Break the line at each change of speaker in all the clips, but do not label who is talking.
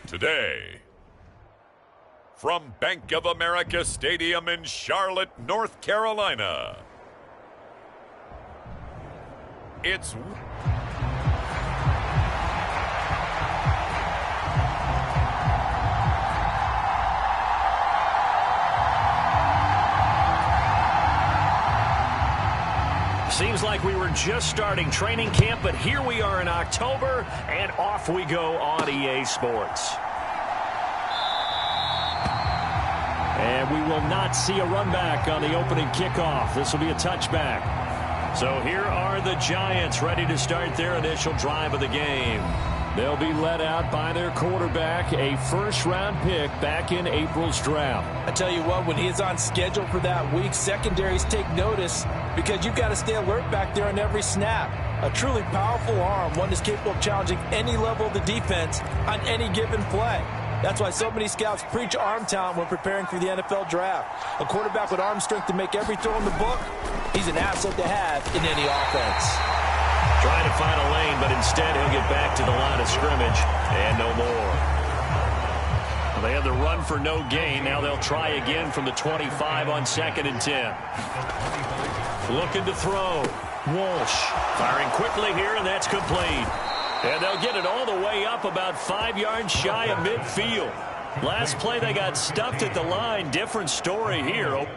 Today, from Bank of America Stadium in Charlotte, North Carolina, it's
Seems like we were just starting training camp, but here we are in October, and off we go on EA Sports. And we will not see a run back on the opening kickoff. This will be a touchback. So here are the Giants ready to start their initial drive of the game. They'll be led out by their quarterback, a first-round pick back in April's draft.
I tell you what, when he is on schedule for that week, secondaries take notice because you've got to stay alert back there on every snap. A truly powerful arm, one that's capable of challenging any level of the defense on any given play. That's why so many scouts preach arm talent when preparing for the NFL draft. A quarterback with arm strength to make every throw in the book, he's an asset to have in any offense.
Trying to find a lane, but instead he'll get back to the line of scrimmage and no more. Well, they had the run for no gain. Now they'll try again from the 25 on 2nd and 10. Looking to throw. Walsh firing quickly here, and that's complete. And they'll get it all the way up about 5 yards shy of midfield. Last play they got stuffed at the line. Different story here.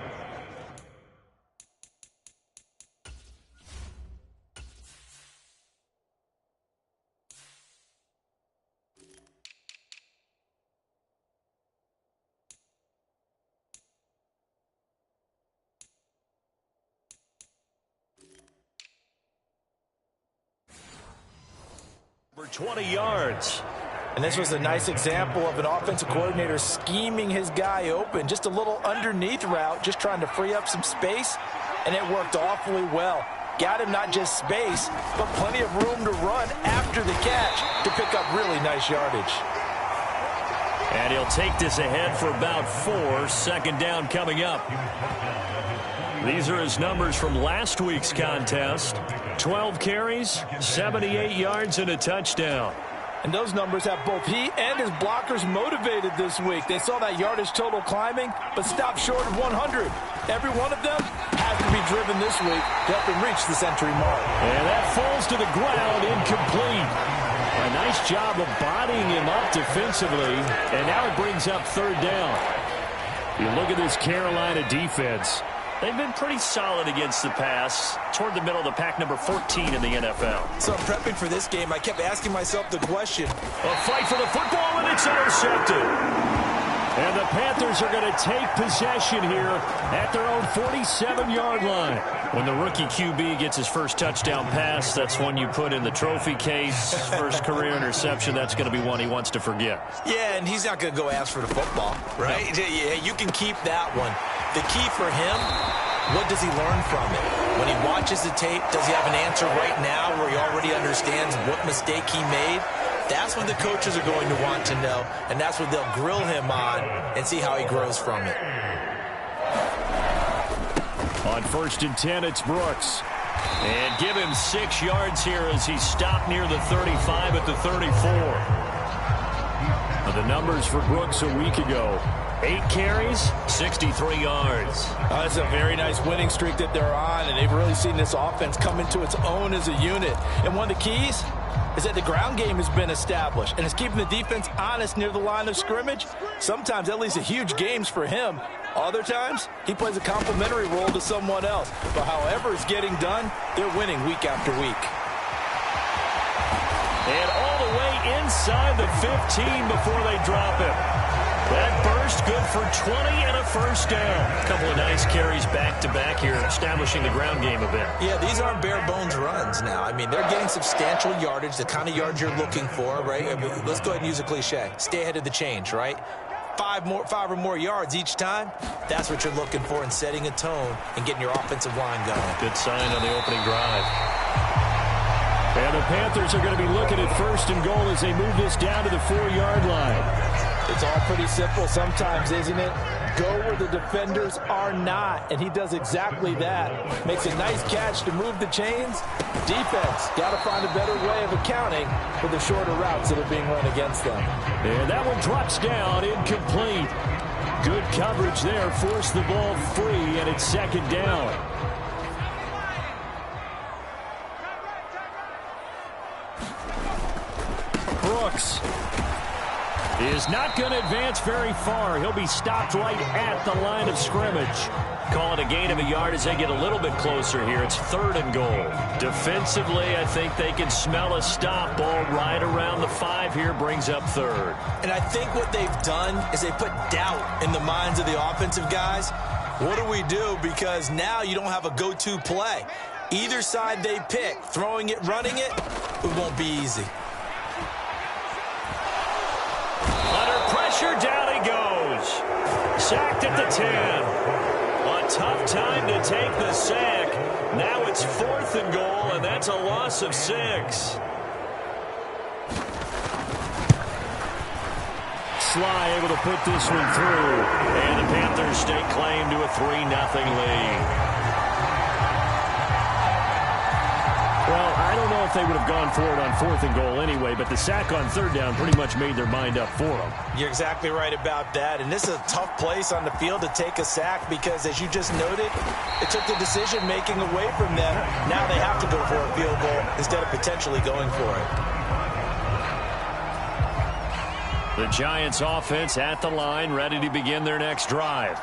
For 20 yards.
And this was a nice example of an offensive coordinator scheming his guy open. Just a little underneath route, just trying to free up some space, and it worked awfully well. Got him not just space, but plenty of room to run after the catch to pick up really nice yardage.
And he'll take this ahead for about 4. 2nd down coming up. These are his numbers from last week's contest. 12 carries, 78 yards, and a touchdown.
And those numbers have both he and his blockers motivated this week. They saw that yardage total climbing, but stopped short of 100. Every one of them has to be driven this week to help him reach the century mark.
And that falls to the ground, incomplete. A nice job of bodying him up defensively, and now it brings up 3rd down. You look at this Carolina defense. They've been pretty solid against the pass, toward the middle of the pack, number 14 in the NFL.
So prepping for this game, I kept asking myself the question.
A fight for the football, and it's intercepted. And the Panthers are going to take possession here at their own 47-yard line. When the rookie QB gets his first touchdown pass, that's one you put in the trophy case. First career interception, that's going to be one he wants to forget.
Yeah, and he's not going to go ask for the football, right? No. Yeah, you can keep that one. The key for him, what does he learn from it? When he watches the tape, does he have an answer right now where he already understands what mistake he made? That's what the coaches are going to want to know, and that's what they'll grill him on and see how he grows from it.
On 1st and 10, it's Brooks. And give him 6 yards here as he stopped near the 35 at the 34. The numbers for Brooks a week ago. 8 carries, 63 yards.
That's a very nice winning streak that they're on, and they've really seen this offense come into its own as a unit. And one of the keys is that the ground game has been established, and it's keeping the defense honest near the line of scrimmage. Sometimes that leads to huge games for him. Other times, he plays a complementary role to someone else. But however it's getting done, they're winning week after week.
And all the way inside the 15 before they drop him. That burst good for 20 and a first down. A couple of nice carries back-to-back here, establishing the ground game a bit.
Yeah, these aren't bare-bones runs now. I mean, they're getting substantial yardage, the kind of yards you're looking for, right? I mean, let's go ahead and use a cliche. Stay ahead of the change, right? 5 or more yards each time, that's what you're looking for in setting a tone and getting your offensive line going.
Good sign on the opening drive. And the Panthers are going to be looking at 1st and goal as they move this down to the 4-yard line.
It's all pretty simple sometimes, isn't it? Go where the defenders are not, and he does exactly that. Makes a nice catch to move the chains. Defense, got to find a better way of accounting for the shorter routes that are being run against them.
And that one drops down, incomplete. Good coverage there, forced the ball free, and it's second down. Brooks is not going to advance very far. He'll be stopped right at the line of scrimmage. Call it a gain of a yard as they get a little bit closer here. It's 3rd and goal. Defensively, I think they can smell a stop. Ball right around the 5 here, brings up 3rd.
And I think what they've done is they put doubt in the minds of the offensive guys. What do we do? Because now you don't have a go-to play. Either side they pick, throwing it, running it, it won't be easy.
Pressure, down he goes. Sacked at the 10. A tough time to take the sack. Now it's 4th and goal, and that's a loss of 6. Sly able to put this one through. And the Panthers stake claim to a 3-0 lead. Well, I don't know if they would have gone for it on 4th and goal anyway, but the sack on 3rd down pretty much made their mind up for them.
You're exactly right about that, and this is a tough place on the field to take a sack because, as you just noted, it took the decision-making away from them. Now they have to go for a field goal instead of potentially going for it.
The Giants offense at the line, ready to begin their next drive.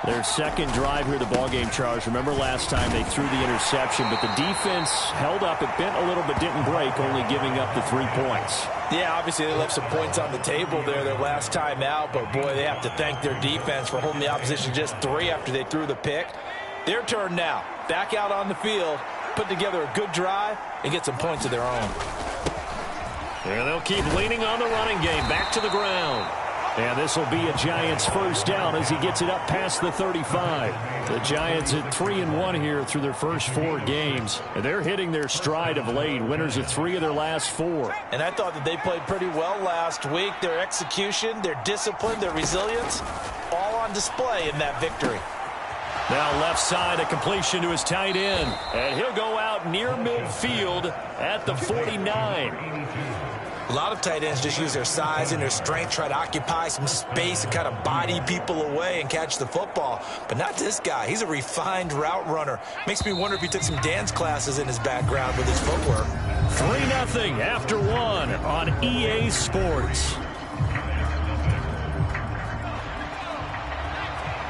Their second drive here, the ballgame, Charles. Remember last time they threw the interception, but the defense held up. It bent a little but didn't break, only giving up the 3 points.
Yeah, obviously they left some points on the table there their last time out, but boy, they have to thank their defense for holding the opposition just 3 after they threw the pick. Their turn now. Back out on the field, put together a good drive, and get some points of their own.
And they'll keep leaning on the running game. Back to the ground. And this will be a Giants first down as he gets it up past the 35. The Giants at 3-1 here through their first 4 games. And they're hitting their stride of late. Winners of 3 of their last 4.
And I thought that they played pretty well last week. Their execution, their discipline, their resilience, all on display in that victory.
Now left side, a completion to his tight end. And he'll go out near midfield at the 49.
A lot of tight ends just use their size and their strength, try to occupy some space and kind of body people away and catch the football. But not this guy. He's a refined route runner. Makes me wonder if he took some dance classes in his background with his footwork.
3-0 after 1 on EA Sports.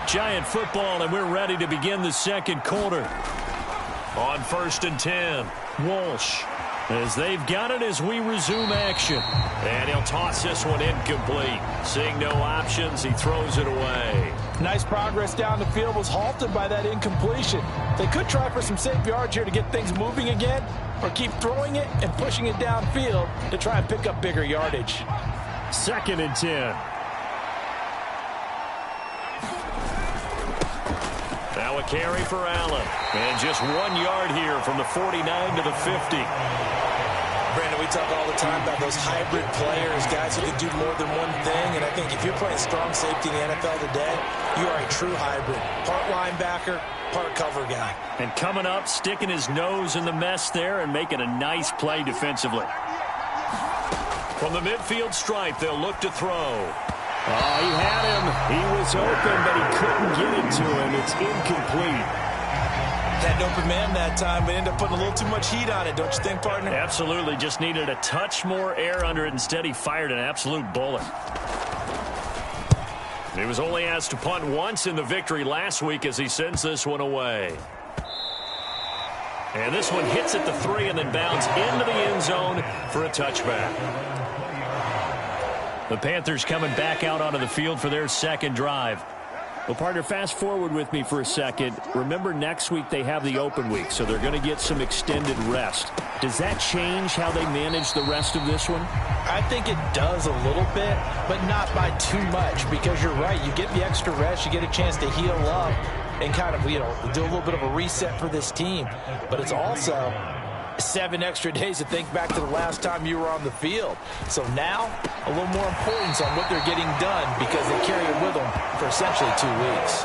Giant football, and we're ready to begin the second quarter. On 1st and 10, Walsh. As they've got it as we resume action. And he'll toss this one incomplete. Seeing no options, he throws it away.
Nice progress down the field, was halted by that incompletion. They could try for some safe yards here to get things moving again, or keep throwing it and pushing it downfield to try and pick up bigger yardage.
2nd and 10. Now a carry for Allen. And just 1 yard here from the 49 to the 50.
Brandon, we talk all the time about those hybrid players, guys who can do more than one thing. And I think if you're playing strong safety in the NFL today, you are a true hybrid. Part linebacker, part cover guy.
And coming up, sticking his nose in the mess there and making a nice play defensively. From the midfield stripe, they'll look to throw. Oh, he had him. He was open, but he couldn't get it to him. It's incomplete.
Had an open man that time, but ended up putting a little too much heat on it, don't you think, partner?
Absolutely. Just needed a touch more air under it. Instead, he fired an absolute bullet. He was only asked to punt once in the victory last week as he sends this one away. And this one hits at the 3 and then bounds into the end zone for a touchback. The Panthers coming back out onto the field for their second drive. Well, partner, fast forward with me for a second. Remember, next week they have the open week, so they're going to get some extended rest. Does that change how they manage the rest of this one?
I think it does a little bit, but not by too much, because you're right. You get the extra rest. You get a chance to heal up and kind of, do a little bit of a reset for this team. But it's also 7 extra days to think back to the last time you were on the field. So now, a little more importance on what they're getting done because they carry it with them for essentially 2 weeks.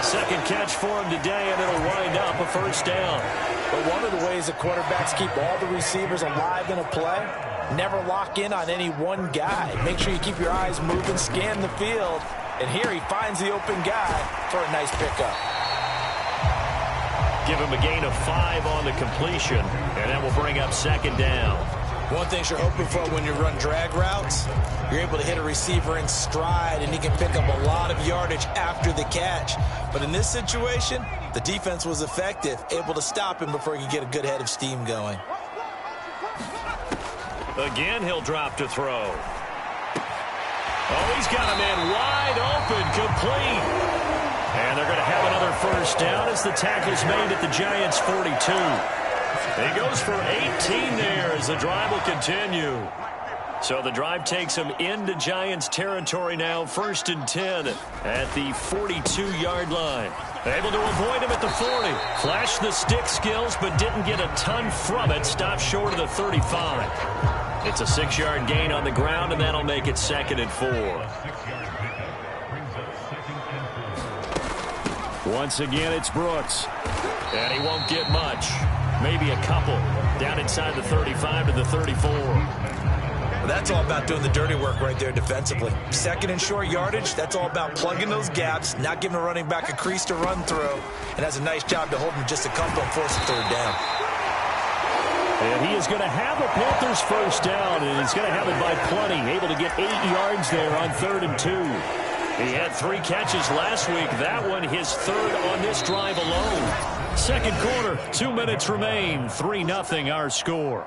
Second catch for him today, and it'll wind up a first down.
But one of the ways that quarterbacks keep all the receivers alive in a play, never lock in on any one guy. Make sure you keep your eyes moving, scan the field, and here he finds the open guy for a nice pickup.
Give him a gain of 5 on the completion, and that will bring up second down.
One thing you're hoping for when you run drag routes, you're able to hit a receiver in stride, and he can pick up a lot of yardage after the catch. But in this situation, the defense was effective, able to stop him before he could get a good head of steam going.
Again, he'll drop to throw. Oh, he's got a man wide open, complete. And they're going to have another first down as the tackle's made at the Giants' 42. He goes for 18 there as the drive will continue. So the drive takes him into Giants territory now, 1st and 10 at the 42-yard line. Able to avoid him at the 40. Flashed the stick skills, but didn't get a ton from it. Stopped short of the 35. It's a 6-yard gain on the ground, and that'll make it 2nd and 4. Once again, it's Brooks. And he won't get much. Maybe a couple. Down inside the 35 to the 34.
Well, that's all about doing the dirty work right there defensively. 2nd and short yardage, that's all about plugging those gaps, not giving a running back a crease to run through, and has a nice job to hold him just a couple and force a 3rd down.
And he is going to have a Panthers first down, and he's going to have it by plenty. Able to get 8 yards there on 3rd and 2. He had 3 catches last week. That one his 3rd on this drive alone. Second quarter, 2 minutes remain. 3-0 our score.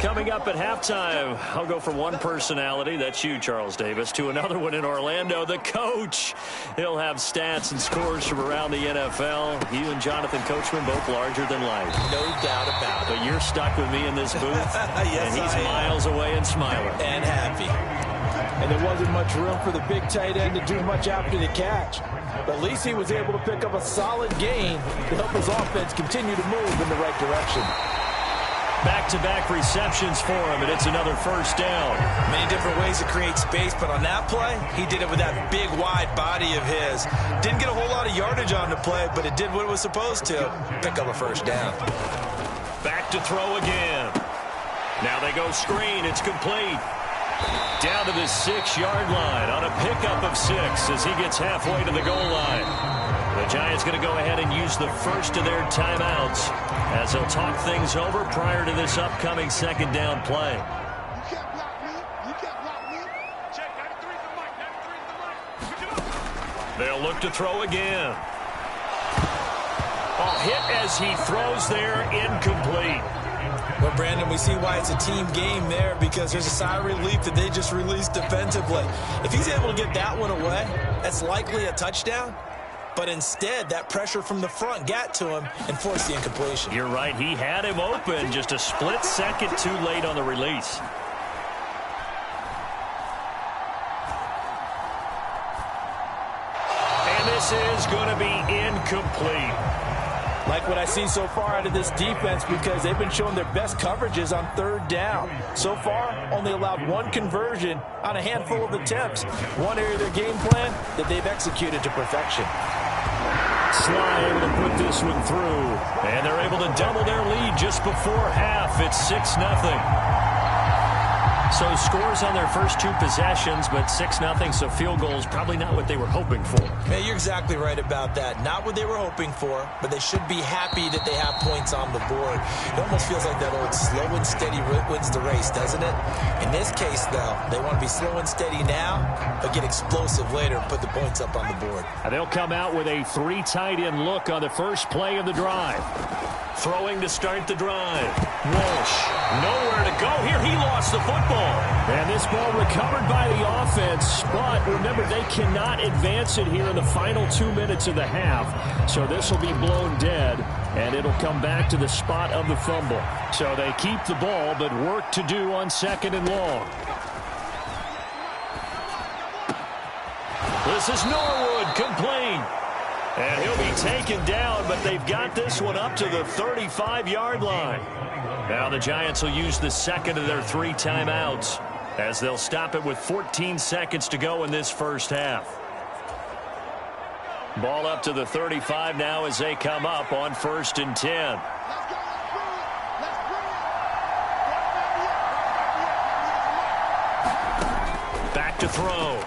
Coming up at halftime, I'll go from one personality, that's you, Charles Davis, to another one in Orlando, the coach. He'll have stats and scores from around the NFL. You and Jonathan Coachman, both larger than life.
No doubt about it.
But you're stuck with me in this booth,
yes,
and he's miles away and smiling.
And happy. And there wasn't much room for the big tight end to do much after the catch. But at least he was able to pick up a solid gain to help his offense continue to move in the right direction.
Back-to-back receptions for him, and it's another first down.
Many different ways to create space, but on that play, he did it with that big, wide body of his. Didn't get a whole lot of yardage on the play, but it did what it was supposed to. Pick up a first down.
Back to throw again. Now they go screen. It's complete. Down to the 6-yard line on a pickup of 6 as he gets halfway to the goal line. The Giants going to go ahead and use the first of their timeouts as they'll talk things over prior to this upcoming 2nd down play.
You can't block me. You can't block me. Check 93's the mic. 93's the mic. Pick it up.
They'll look to throw again. A hit as he throws there, incomplete.
Well, Brandon, we see why it's a team game there because there's a sigh of relief that they just released defensively. If he's able to get that one away, that's likely a touchdown. But instead, that pressure from the front got to him and forced the incompletion.
You're right. He had him open just a split second too late on the release. And this is going to be incomplete.
Like what I see so far out of this defense because they've been showing their best coverages on 3rd down. So far, only allowed 1 conversion on a handful of attempts. One area of their game plan that they've executed to perfection.
Sly able to put this one through. And they're able to double their lead just before half. It's 6-0. So scores on their first 2 possessions, but 6-0, so field goals probably not what they were hoping for.
Man, you're exactly right about that. Not what they were hoping for, but they should be happy that they have points on the board. It almost feels like that old slow and steady wins the race, doesn't it? In this case, though, they want to be slow and steady now, but get explosive later and put the points up on the board.
And they'll come out with a 3 tight end look on the first play of the drive. Throwing to start the drive. Walsh, nowhere to go here. He lost the football. And this ball recovered by the offense. But remember, they cannot advance it here in the final 2 minutes of the half. So this will be blown dead, and it'll come back to the spot of the fumble. So they keep the ball, but work to do on 2nd and long. This is Norwood, complete. And he'll be taken down, but they've got this one up to the 35-yard line. Now the Giants will use the second of their 3 timeouts as they'll stop it with 14 seconds to go in this first half. Ball up to the 35 now as they come up on 1st and 10. Back to throw.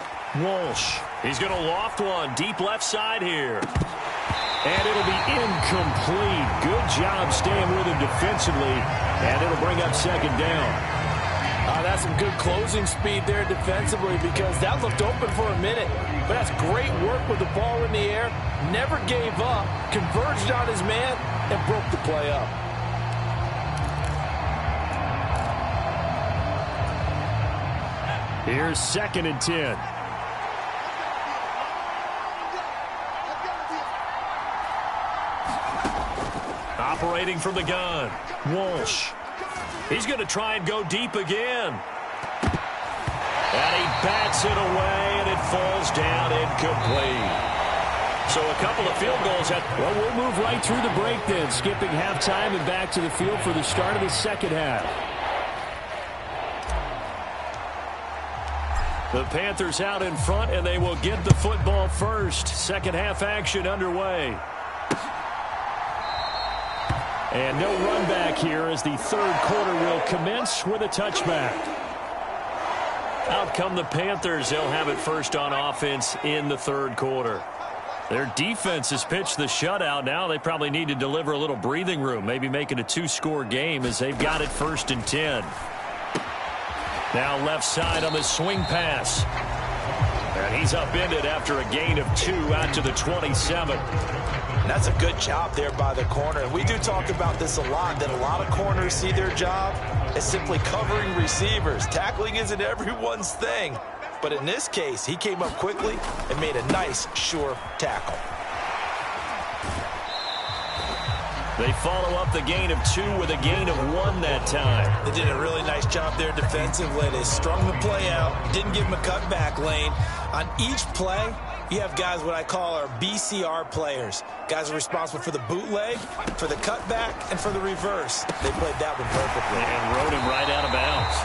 Walsh. He's going to loft one deep left side here. And it'll be incomplete. Good job staying with him defensively. And it'll bring up 2nd down.
That's some good closing speed there defensively because that looked open for a minute. But that's great work with the ball in the air. Never gave up. Converged on his man and broke the play up.
Here's 2nd and 10. Operating from the gun. Walsh. He's going to try and go deep again. And he bats it away, and it falls down incomplete. So a couple of field goals.
Well, we'll move right through the break then, skipping halftime and back to the field for the start of the second half.
The Panthers out in front, and they will get the football first. Second half action underway. And no run back here as the 3rd quarter will commence with a touchback. Out come the Panthers. They'll have it first on offense in the 3rd quarter. Their defense has pitched the shutout. Now they probably need to deliver a little breathing room, maybe make it a 2-score game as they've got it 1st and 10. Now left side on the swing pass. And he's upended after a gain of 2 out to the 27.
That's a good job there by the corner. And we do talk about this a lot, that a lot of corners see their job as simply covering receivers. Tackling isn't everyone's thing. But in this case, he came up quickly and made a nice, sure tackle.
They follow up the gain of 2 with a gain of 1 that time.
They did a really nice job there defensively. They strung the play out, didn't give him a cutback lane. On each play, you have guys what I call our BCR players. Guys are responsible for the bootleg, for the cutback, and for the reverse. They played that one perfectly.
And rode him right out of bounds.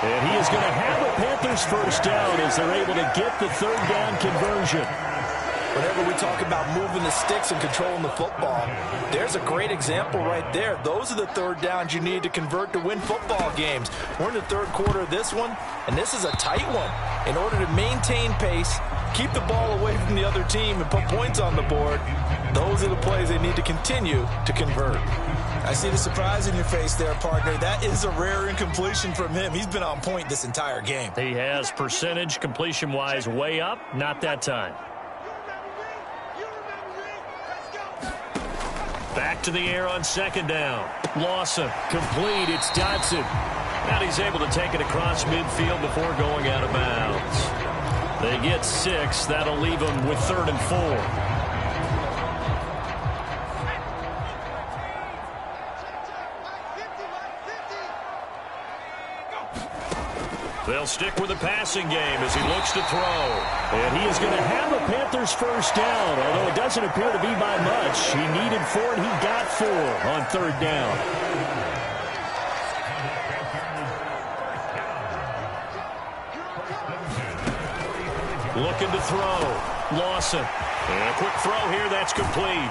And he is going to have a Panthers first down as they're able to get the 3rd down conversion.
Whenever we talk about moving the sticks and controlling the football, there's a great example right there. Those are the 3rd downs you need to convert to win football games. We're in the 3rd quarter of this one, and this is a tight one. In order to maintain pace, keep the ball away from the other team, and put points on the board, those are the plays they need to continue to convert. I see the surprise in your face there, partner. That is a rare incompletion from him. He's been on point this entire game.
He has percentage completion-wise way up. Not that time. Back to the air on 2nd down. Lawson. Complete. It's Dodson. And he's able to take it across midfield before going out of bounds. They get 6. That'll leave them with 3rd and 4. They'll stick with the passing game as he looks to throw. And he is going to have a Panthers first down, although it doesn't appear to be by much. He needed 4, and he got 4 on 3rd down. Looking to throw. Lawson. And a quick throw here. That's complete.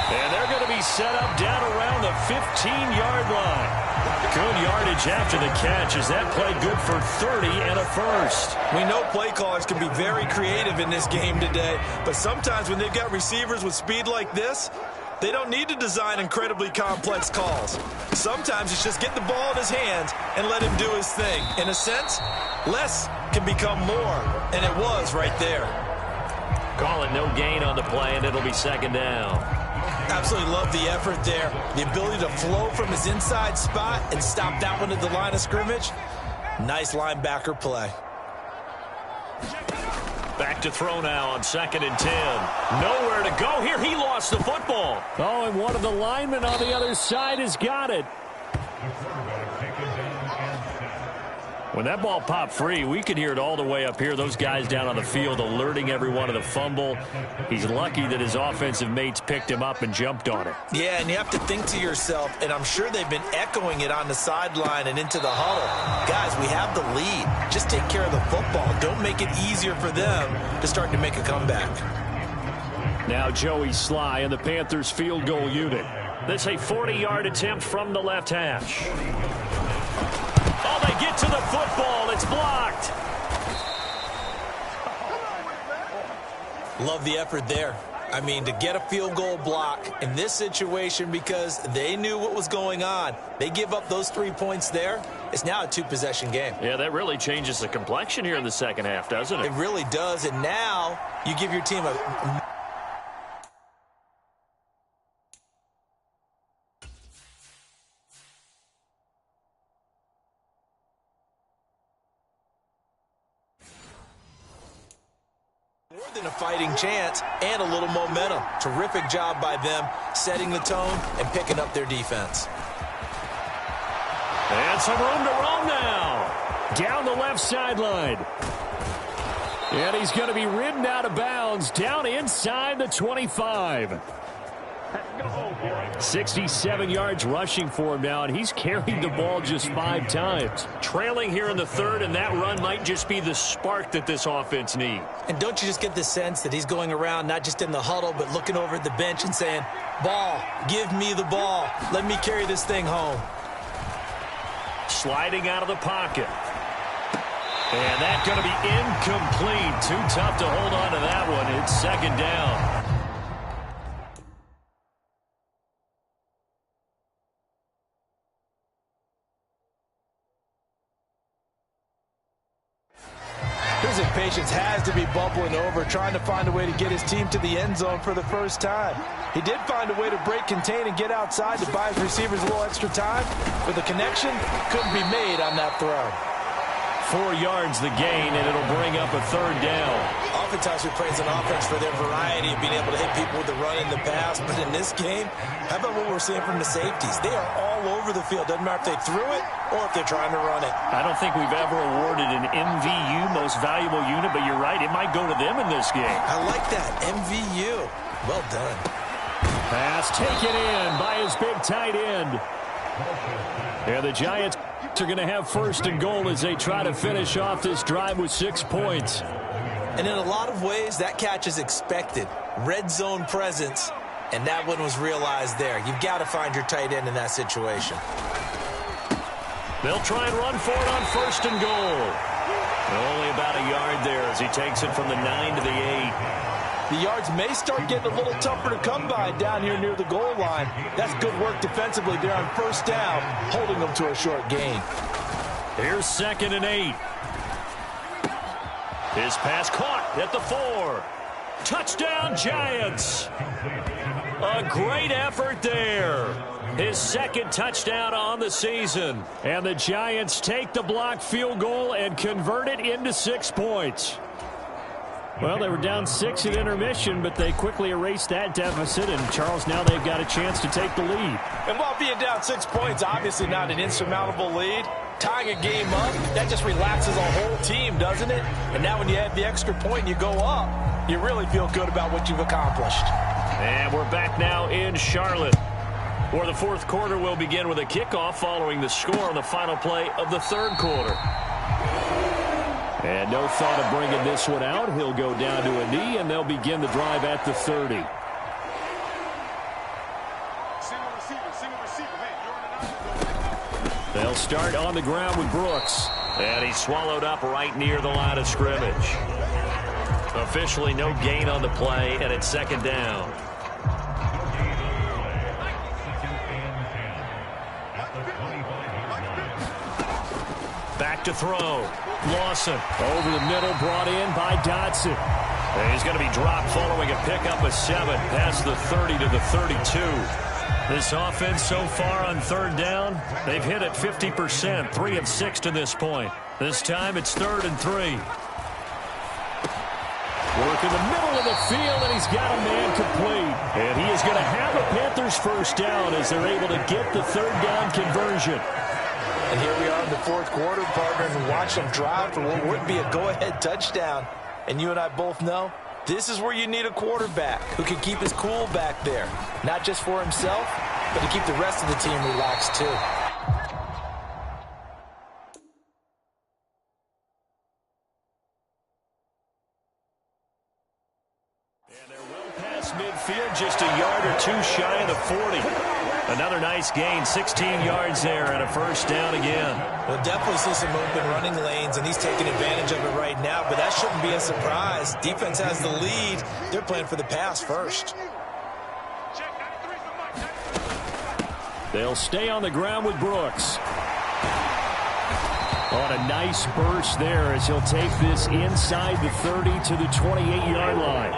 And they're going to be set up down around the 15-yard line. Good yardage after the catch. Is that play good for 30 and a first?
We know play callers can be very creative in this game today, but sometimes when they've got receivers with speed like this, they don't need to design incredibly complex calls. Sometimes it's just get the ball in his hands and let him do his thing. In a sense, less can become more, and it was right there.
Calling no gain on the play, and it'll be 2nd down.
Absolutely love the effort there. The ability to flow from his inside spot and stop that one at the line of scrimmage. Nice linebacker play.
Back to throw now on 2nd and 10. Nowhere to go here. He lost the football.
Oh, and one of the linemen on the other side has got it.
When that ball popped free, we could hear it all the way up here. Those guys down on the field alerting everyone of the fumble. He's lucky that his offensive mates picked him up and jumped on it.
Yeah, and you have to think to yourself, and I'm sure they've been echoing it on the sideline and into the huddle. Guys, we have the lead. Just take care of the football. Don't make it easier for them to start to make a comeback.
Now Joey Sly and the Panthers field goal unit.
This a 40-yard attempt from the left hash. Oh, they get to the football. It's blocked.
Love the effort there. I mean, to get a field goal block in this situation because they knew what was going on. They give up those 3 points there. It's now a two-possession game.
Yeah, that really changes the complexion here in the second half, doesn't it?
It really does, and now you give your team a... more than a fighting chance and a little momentum. Terrific job by them setting the tone and picking up their defense.
And some room to roam now.
Down the left sideline. And he's going to be ridden out of bounds down inside the 25. 67 yards rushing for him now, and he's carried the ball just 5 times.
Trailing here in the third, and that run might just be the spark that this offense needs.
And don't you just get the sense that he's going around not just in the huddle, but looking over at the bench and saying, ball, give me the ball. Let me carry this thing home.
Sliding out of the pocket. And that's going to be incomplete. Too tough to hold on to that one. It's second down.
His impatience has to be bubbling over, trying to find a way to get his team to the end zone for the first time. He did find a way to break contain and get outside to buy his receivers a little extra time, but the connection couldn't be made on that throw.
4 yards the gain, and it'll bring up a third down.
Oftentimes we praise an offense for their variety of being able to hit people with the run and the pass, but in this game, how about what we're seeing from the safeties? They are all over the field. Doesn't matter if they threw it or if they're trying to run it.
I don't think we've ever awarded an MVU, most valuable unit, but you're right, it might go to them in this game.
I like that, MVU. Well done.
Pass taken in by his big tight end. And the Giants are going to have first and goal as they try to finish off this drive with 6 points.
And in a lot of ways, that catch is expected. Red zone presence, and that one was realized there. You've got to find your tight end in that situation.
They'll try and run for it on first and goal. Only about a yard there as he takes it from the 9 to the 8.
The yards may start getting a little tougher to come by down here near the goal line. That's good work defensively there on first down, holding them to a short gain.
Here's 2nd and 8. His pass caught at the 4. Touchdown, Giants. A great effort there. His second touchdown on the season.
And the Giants take the blocked field goal and convert it into 6 points. Well, they were down 6 at intermission, but they quickly erased that deficit, and Charles, now they've got a chance to take the lead.
And while being down 6 points, obviously not an insurmountable lead, tying a game up, that just relaxes a whole team, doesn't it? And now when you add the extra point and you go up, you really feel good about what you've accomplished.
And we're back now in Charlotte, where the fourth quarter will begin with a kickoff following the score on the final play of the third quarter.
And no thought of bringing this one out. He'll go down to a knee, and they'll begin the drive at the 30. They'll start on the ground with Brooks.
And he's swallowed up right near the line of scrimmage. Officially no gain on the play, and it's second down. Back to throw. Lawson
over the middle, brought in by Dotson.
And he's going to be dropped following a pickup of 7 past the 30 to the 32. This offense so far on third down, they've hit it 50%, 3 of 6 to this point. This time it's 3rd and 3.
Work in the middle of the field, and he's got a man complete. And he is going to have a Panthers first down as they're able to get the third down conversion.
And here we are in the fourth quarter, partner, and watch them drive for what would be a go-ahead touchdown. And you and I both know this is where you need a quarterback who can keep his cool back there, not just for himself, but to keep the rest of the team relaxed too.
And they're well past midfield, just a yard or two shy of the 40. Another nice gain, 16 yards there and a first down again.
We'll definitely see some open running lanes, and he's taking advantage of it right now, but that shouldn't be a surprise. Defense has the lead. They're playing for the pass first.
They'll stay on the ground with Brooks. On a nice burst there as he'll take this inside the 30 to the 28-yard line.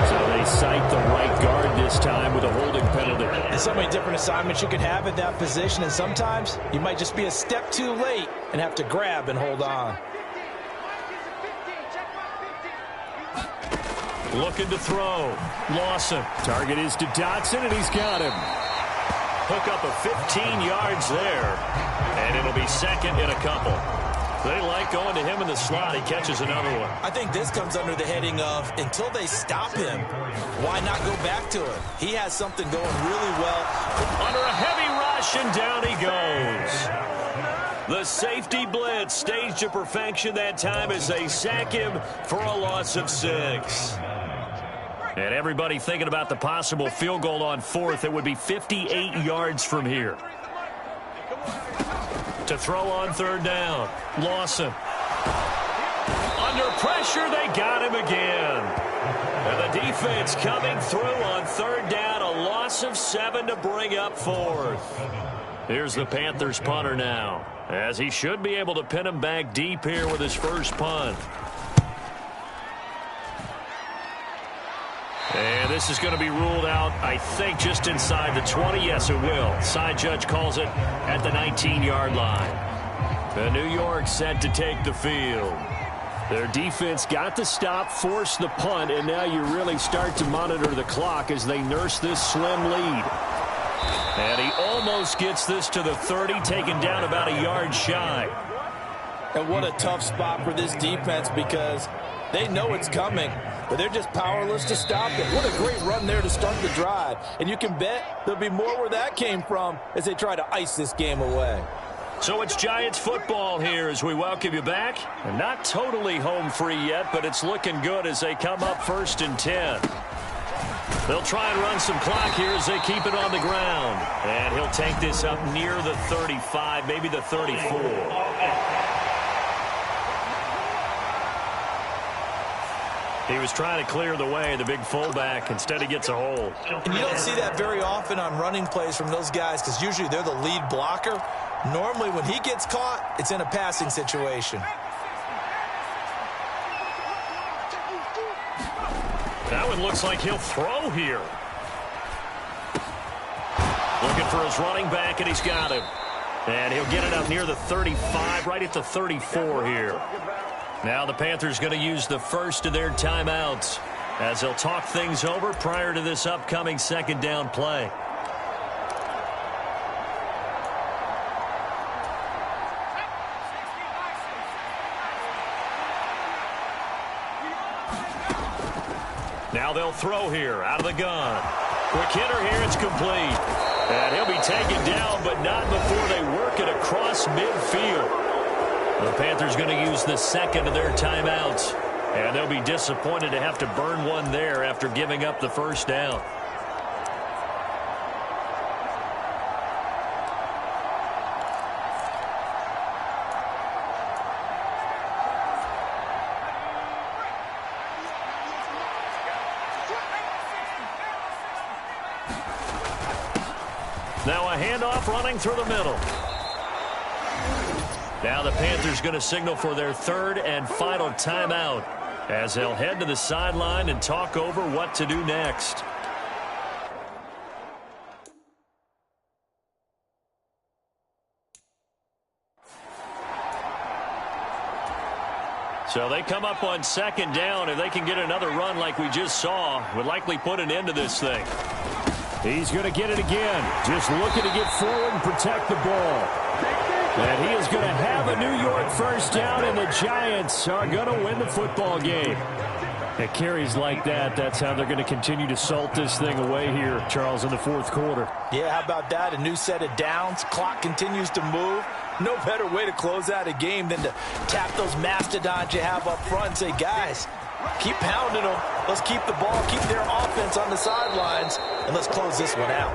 So they cite the right guard this time with a holding penalty.
There's so many different assignments you can have at that position, and sometimes you might just be a step too late and have to grab and hold on.
Looking to throw. Lawson.
Target is to Dotson, and he's got him.
Hook up of 15 yards there, and it'll be second in a couple. They like going to him in the slot. He catches another one.
I think this comes under the heading of until they stop him, why not go back to him? He has something going really well.
Under a heavy rush, and down he goes. The safety blitz staged to perfection that time as they sack him for a loss of 6. And everybody thinking about the possible field goal on fourth. It would be 58 yards from here. To throw on third down. Lawson. Under pressure, they got him again. And the defense coming through on third down. A loss of 7 to bring up fourth. Here's the Panthers punter now, as he should be able to pin him back deep here with his first punt. And this is going to be ruled out, I think, just inside the 20. Yes, it will. Side judge calls it at the 19-yard line. The New York set to take the field.
Their defense got the stop, forced the punt, and now you really start to monitor the clock as they nurse this slim lead.
And he almost gets this to the 30, taken down about a yard shy.
And what a tough spot for this defense, because they know it's coming, but they're just powerless to stop it. What a great run there to start the drive. And you can bet there'll be more where that came from as they try to ice this game away.
So it's Giants football here as we welcome you back. And not totally home free yet, but it's looking good as they come up 1st and 10. They'll try and run some clock here as they keep it on the ground. And he'll take this up near the 35, maybe the 34. He was trying to clear the way, the big fullback. Instead, he gets a hold.
And you don't see that very often on running plays from those guys because usually they're the lead blocker. Normally, when he gets caught, it's in a passing situation.
That one looks like he'll throw here. Looking for his running back, and he's got him. And he'll get it up near the 35, right at the 34 here. Now the Panthers going to use the first of their timeouts as they'll talk things over prior to this upcoming second down play. Now they'll throw here out of the gun. Quick hitter here, it's complete. And he'll be taken down, but not before they work it across midfield. The Panthers going to use the second of their timeouts. And they'll be disappointed to have to burn one there after giving up the first down. Now a handoff running through the middle. Now the Panthers going to signal for their third and final timeout as they'll head to the sideline and talk over what to do next. So they come up on second down. If they can get another run like we just saw, would likely put an end to this thing.
He's going to get it again. Just looking to get forward and protect the ball. And he is going to have a New York first down, and the Giants are going to win the football game. At carries like that, that's how they're going to continue to salt this thing away here, Charles, in the fourth quarter.
Yeah, how about that? A new set of downs. Clock continues to move. No better way to close out a game than to tap those mastodons you have up front and say, guys, keep pounding them. Let's keep the ball, keep their offense on the sidelines, and let's close this one out.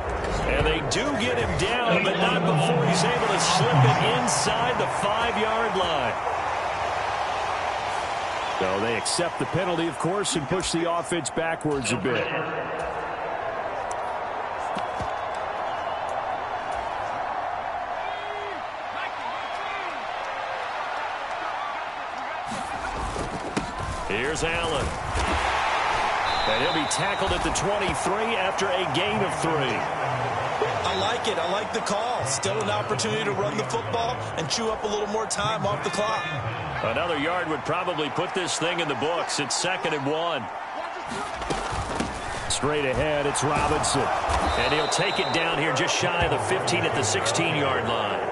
And they do get him down, but not before he's able to slip it inside the 5-yard line.
So they accept the penalty, of course, and push the offense backwards a bit.
Here's Allen. And he'll be tackled at the 23 after a gain of 3.
I like it. I like the call. Still an opportunity to run the football and chew up a little more time off the clock.
Another yard would probably put this thing in the books. It's 2nd and 1.
Straight ahead, it's Robinson.
And he'll take it down here just shy of the 15 at the 16-yard line.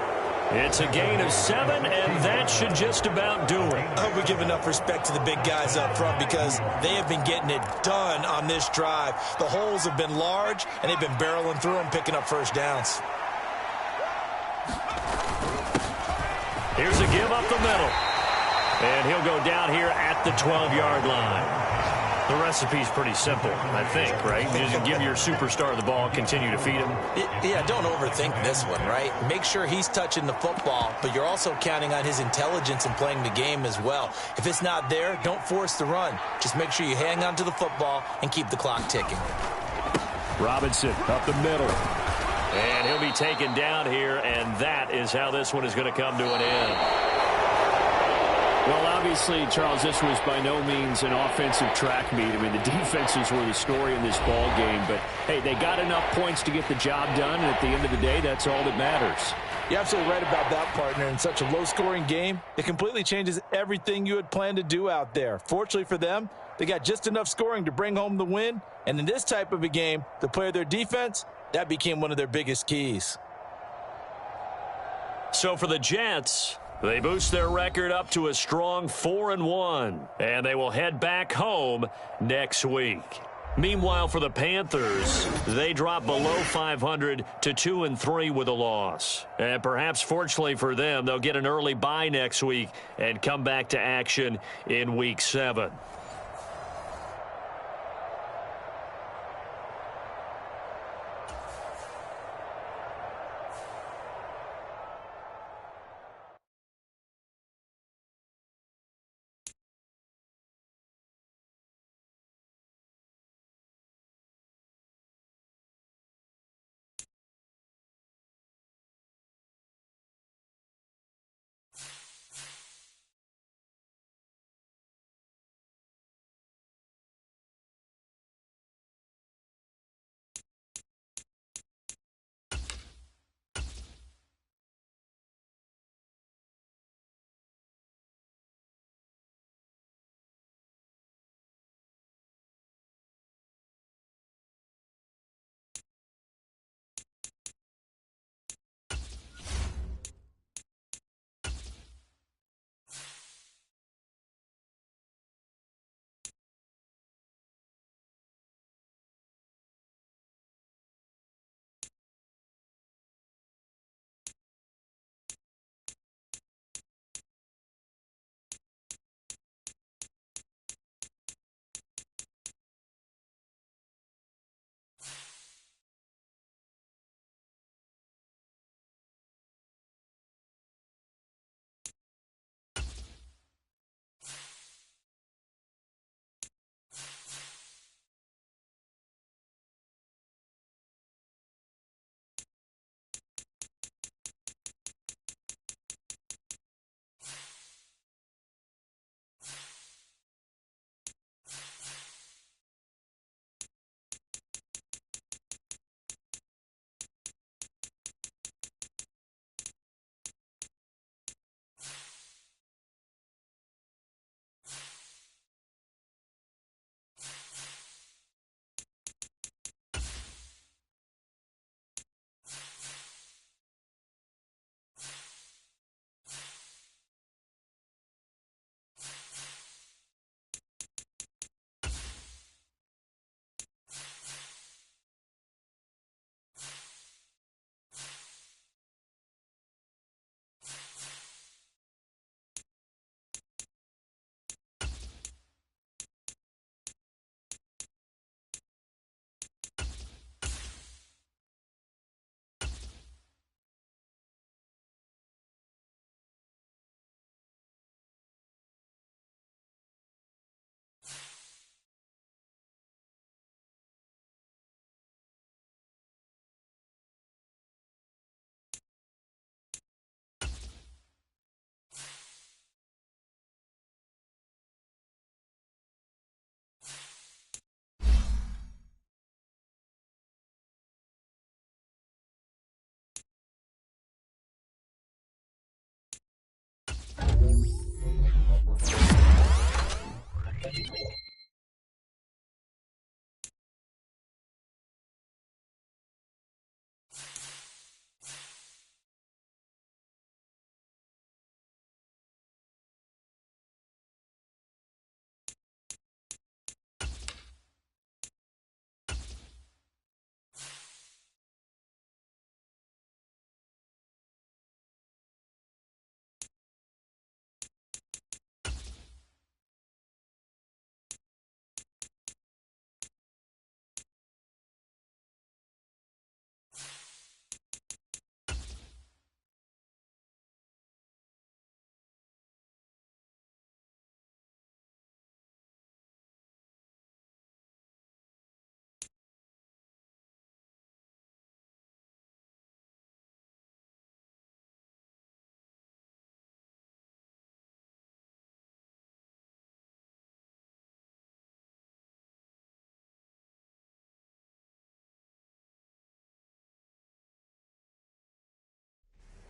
It's a gain of 7, and that should just about do it.
I hope we give enough respect to the big guys up front because they have been getting it done on this drive. The holes have been large, and they've been barreling through them, picking up first downs.
Here's a give up the middle. And he'll go down here at the 12-yard line. The recipe's pretty simple, I think, right? You just give your superstar the ball, continue to feed him.
Yeah, don't overthink this one, right? Make sure he's touching the football, but you're also counting on his intelligence in playing the game as well. If it's not there, don't force the run. Just make sure you hang on to the football and keep the clock ticking.
Robinson up the middle.
And he'll be taken down here, and that is how this one is going to come to an end.
Well, obviously, Charles, this was by no means an offensive track meet. I mean, the defenses were the story in this ball game. But, hey, they got enough points to get the job done, and at the end of the day, that's all that matters.
You're absolutely right about that, partner. In such a low-scoring game, it completely changes everything you had planned to do out there. Fortunately for them, they got just enough scoring to bring home the win. And in this type of a game, to play their defense, that became one of their biggest keys.
So for the Jets, they boost their record up to a strong 4-1, and they will head back home next week. Meanwhile, for the Panthers, they drop below 500 to 2-3 with a loss. And perhaps fortunately for them, they'll get an early bye next week and come back to action in Week 7.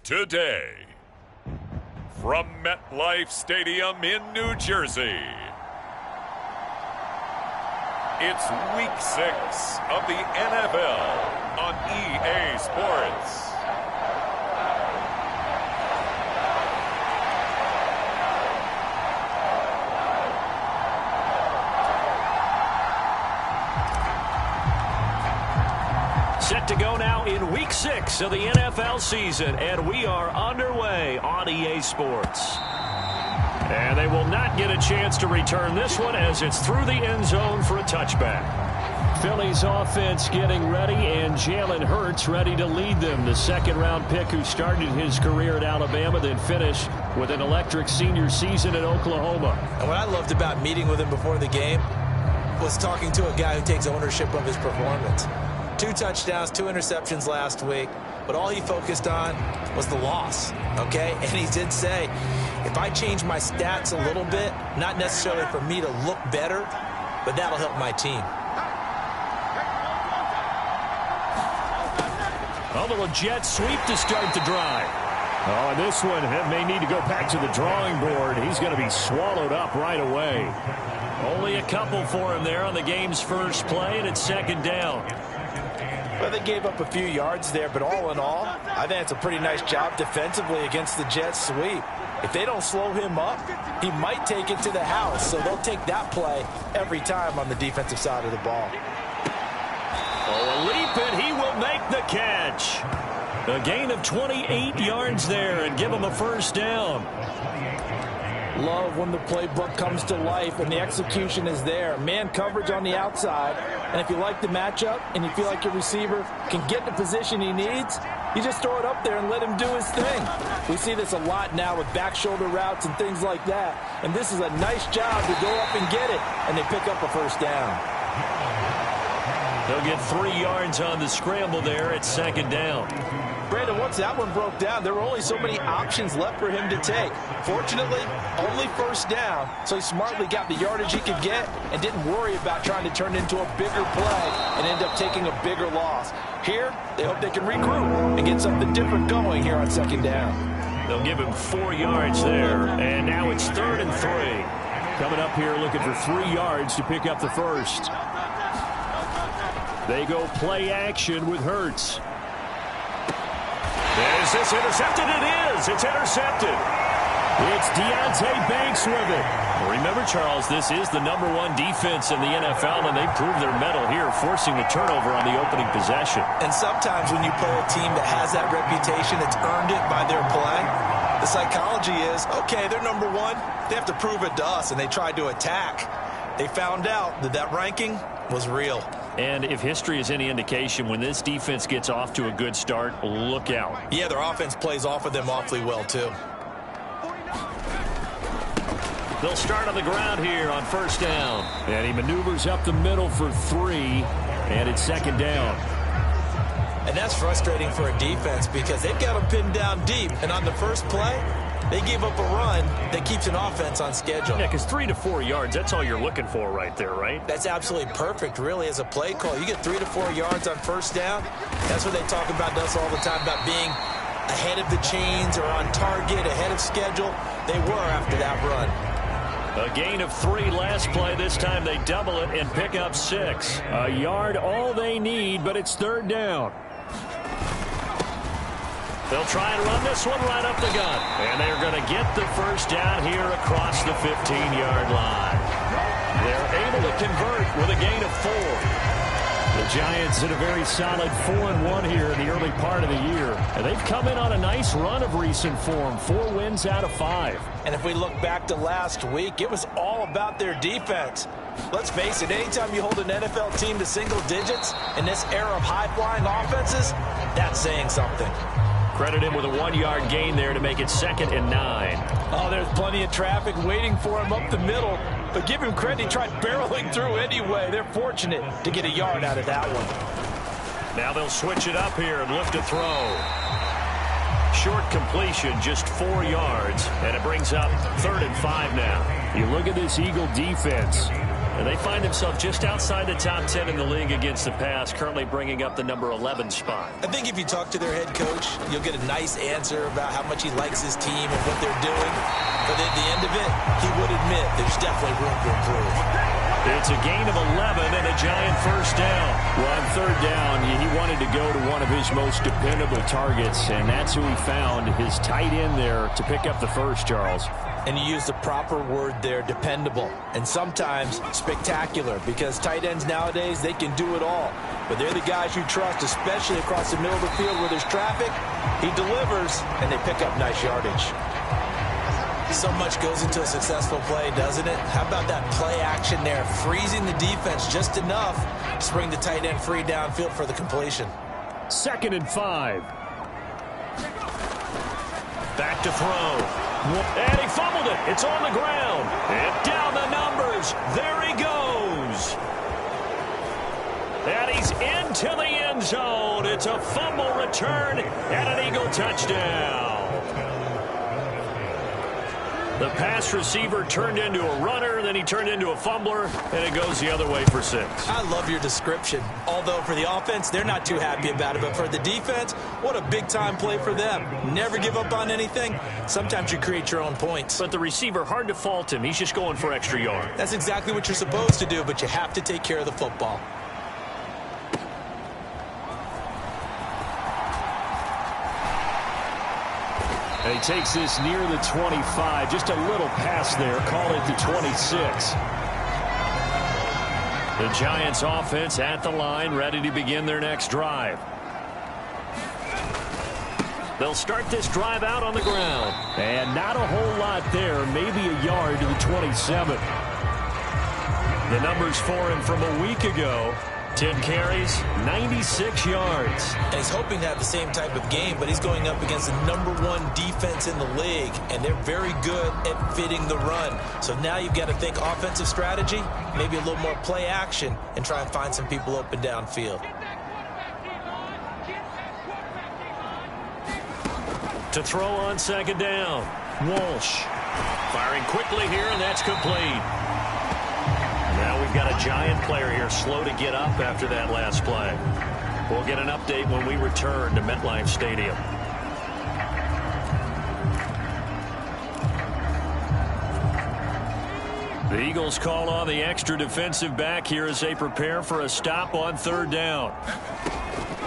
today. From MetLife Stadium in New Jersey, it's Week 6 of the NFL on EA Sports.
Set to go now in Week 6 of the NFL season, and we are underway on EA Sports. And they will not get a chance to return this one as it's through the end zone for a touchback.
Philly's offense getting ready, and Jalen Hurts ready to lead them. The second-round pick who started his career at Alabama, then finished with an electric senior season at Oklahoma.
And what I loved about meeting with him before the game was talking to a guy who takes ownership of his performance. 2 touchdowns, 2 interceptions last week, but all he focused on was the loss, okay? And he did say, if I change my stats a little bit, not necessarily for me to look better, but that'll help my team.
A little jet sweep to start the drive.
Oh, and this one may need to go back to the drawing board. He's going to be swallowed up right away.
Only a couple for him there on the game's first play, and it's second down.
Well, they gave up a few yards there, but all in all, I think it's a pretty nice job defensively against the jet sweep. If they don't slow him up, he might take it to the house, so they'll take that play every time on the defensive side of the ball.
Oh, a leap, and he will make the catch. A gain of 28 yards there and give him a first down.
Love when the playbook comes to life and the execution is there. Man coverage on the outside. And if you like the matchup and you feel like your receiver can get the position he needs, you just throw it up there and let him do his thing. We see this a lot now with back shoulder routes and things like that. And this is a nice job to go up and get it. And they pick up a first down.
They'll get 3 yards on the scramble there at second down.
Brandon, once that one broke down, there were only so many options left for him to take. Fortunately, only first down, so he smartly got the yardage he could get and didn't worry about trying to turn it into a bigger play and end up taking a bigger loss. Here, they hope they can regroup and get something different going here on second down.
They'll give him 4 yards there, and now it's 3rd and 3.
Coming up here looking for 3 yards to pick up the first. They go play action with Hurts.
Is this intercepted? It is. It's intercepted.
It's Deontay Banks with it.
Remember, Charles, this is the #1 defense in the NFL, and they proved their mettle here, forcing the turnover on the opening possession.
And sometimes when you play a team that has that reputation, it's earned it by their play. The psychology is, okay, they're #1. They have to prove it to us, and they tried to attack. They found out that that ranking was real.
And if history is any indication, when this defense gets off to a good start, look out.
Yeah, their offense plays off of them awfully well, too.
They'll start on the ground here on first down.
And he maneuvers up the middle for 3, and it's second down.
And that's frustrating for a defense because they've got them pinned down deep. And on the first play, they gave up a run that keeps an offense on schedule.
Yeah, because 3 to 4 yards, that's all you're looking for right there, right?
That's absolutely perfect, really, as a play call. You get 3 to 4 yards on first down. That's what they talk about us all the time, about being ahead of the chains or on target, ahead of schedule. They were after that run.
A gain of 3 last play. This time they double it and pick up 6.
A yard all they need, but it's third down.
They'll try and run this one right up the gut. And they're going to get the first down here across the 15-yard line. They're able to convert with a gain of 4.
The Giants in a very solid 4-1 here in the early part of the year. And they've come in on a nice run of recent form. 4 wins out of 5.
And if we look back to last week, it was all about their defense. Let's face it, anytime you hold an NFL team to single digits in this era of high-flying offenses, that's saying something.
Credit him with a 1-yard gain there to make it 2nd and 9.
Oh, there's plenty of traffic waiting for him up the middle. But give him credit, he tried barreling through anyway. They're fortunate to get a yard out of that one.
Now they'll switch it up here and lift a throw. Short completion, just 4 yards, and it brings up 3rd and 5 now.
You look at this Eagle defense.
And they find themselves just outside the top 10 in the league against the pass, currently bringing up the number 11 spot.
I think if you talk to their head coach, you'll get a nice answer about how much he likes his team and what they're doing. But at the end of it, he would admit there's definitely room to improve.
It's a gain of 11 and a Giant first down.
Well, on third down, he wanted to go to one of his most dependable targets, and that's who he found, his tight end there, to pick up the first, Charles.
And you use the proper word there, dependable, and sometimes spectacular, because tight ends nowadays, they can do it all. But they're the guys you trust, especially across the middle of the field where there's traffic. He delivers, and they pick up nice yardage. So much goes into a successful play, doesn't it? How about that play action there, freezing the defense just enough to bring the tight end free downfield for the completion.
2nd and 5.
Back to throw. And he fumbled it. It's on the ground. And down the numbers. There he goes. And he's into the end zone. It's a fumble return and an Eagle touchdown. The pass receiver turned into a runner, then he turned into a fumbler, and it goes the other way for 6.
I love your description. Although for the offense, they're not too happy about it. But for the defense, what a big-time play for them. Never give up on anything. Sometimes you create your own points.
But the receiver, hard to fault him. He's just going for extra yard.
That's exactly what you're supposed to do, but you have to take care of the football.
And he takes this near the 25. Just a little pass there. Call it the 26.
The Giants offense at the line, ready to begin their next drive. They'll start this drive out on the ground.
And not a whole lot there. Maybe a yard to the 27.
The numbers for him from a week ago. 10 carries, 96 yards.
And he's hoping to have the same type of game, but he's going up against the #1 defense in the league, and they're very good at fitting the run. So now you've got to think offensive strategy, maybe a little more play action, and try and find some people open downfield.
To throw on 2nd down. Walsh firing quickly here, and that's complete. Now we've got a Giant player here slow to get up after that last play. We'll get an update when we return to MetLife Stadium. The Eagles call on the extra defensive back here as they prepare for a stop on 3rd down.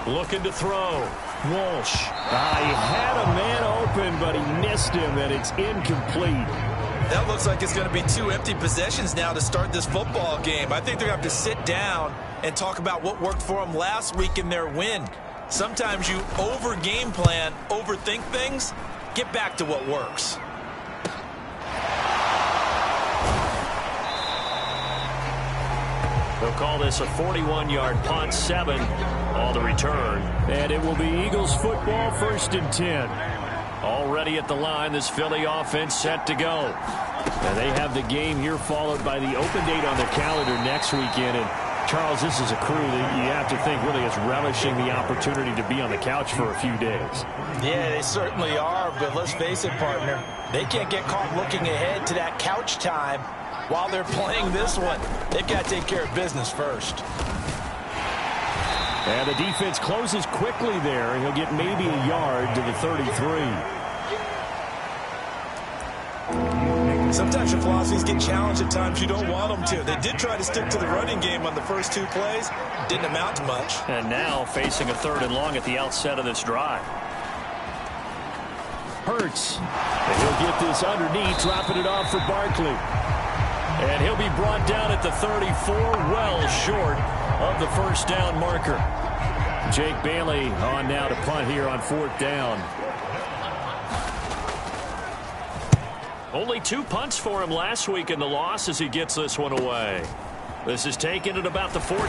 Looking to throw. Walsh.
He had a man open, but he missed him, and it's incomplete.
That looks like it's going to be 2 empty possessions now to start this football game. I think they're going to have to sit down and talk about what worked for them last week in their win. Sometimes you over-game plan, overthink things. Get back to what works.
They'll call this a 41-yard punt, 7 on the return.
And it will be Eagles football, 1st and 10.
Already at the line, this Philly offense set to go.
And they have the game here followed by the open date on their calendar next weekend. And Charles, this is a crew that you have to think really is relishing the opportunity to be on the couch for a few days.
Yeah, they certainly are, but let's face it, partner. They can't get caught looking ahead to that couch time while they're playing this one. They've got to take care of business first.
And the defense closes quickly there, and he'll get maybe a yard to the 33.
Sometimes your philosophies get challenged at times you don't want them to. They did try to stick to the running game on the first 2 plays. Didn't amount to much.
And now facing a 3rd and long at the outset of this drive.
Hurts. And he'll get this underneath, dropping it off for Barkley.
And he'll be brought down at the 34, well short of the 1st down marker.
Jake Bailey on now to punt here on 4th down.
Only 2 punts for him last week in the loss as he gets this one away. This is taken at about the 14.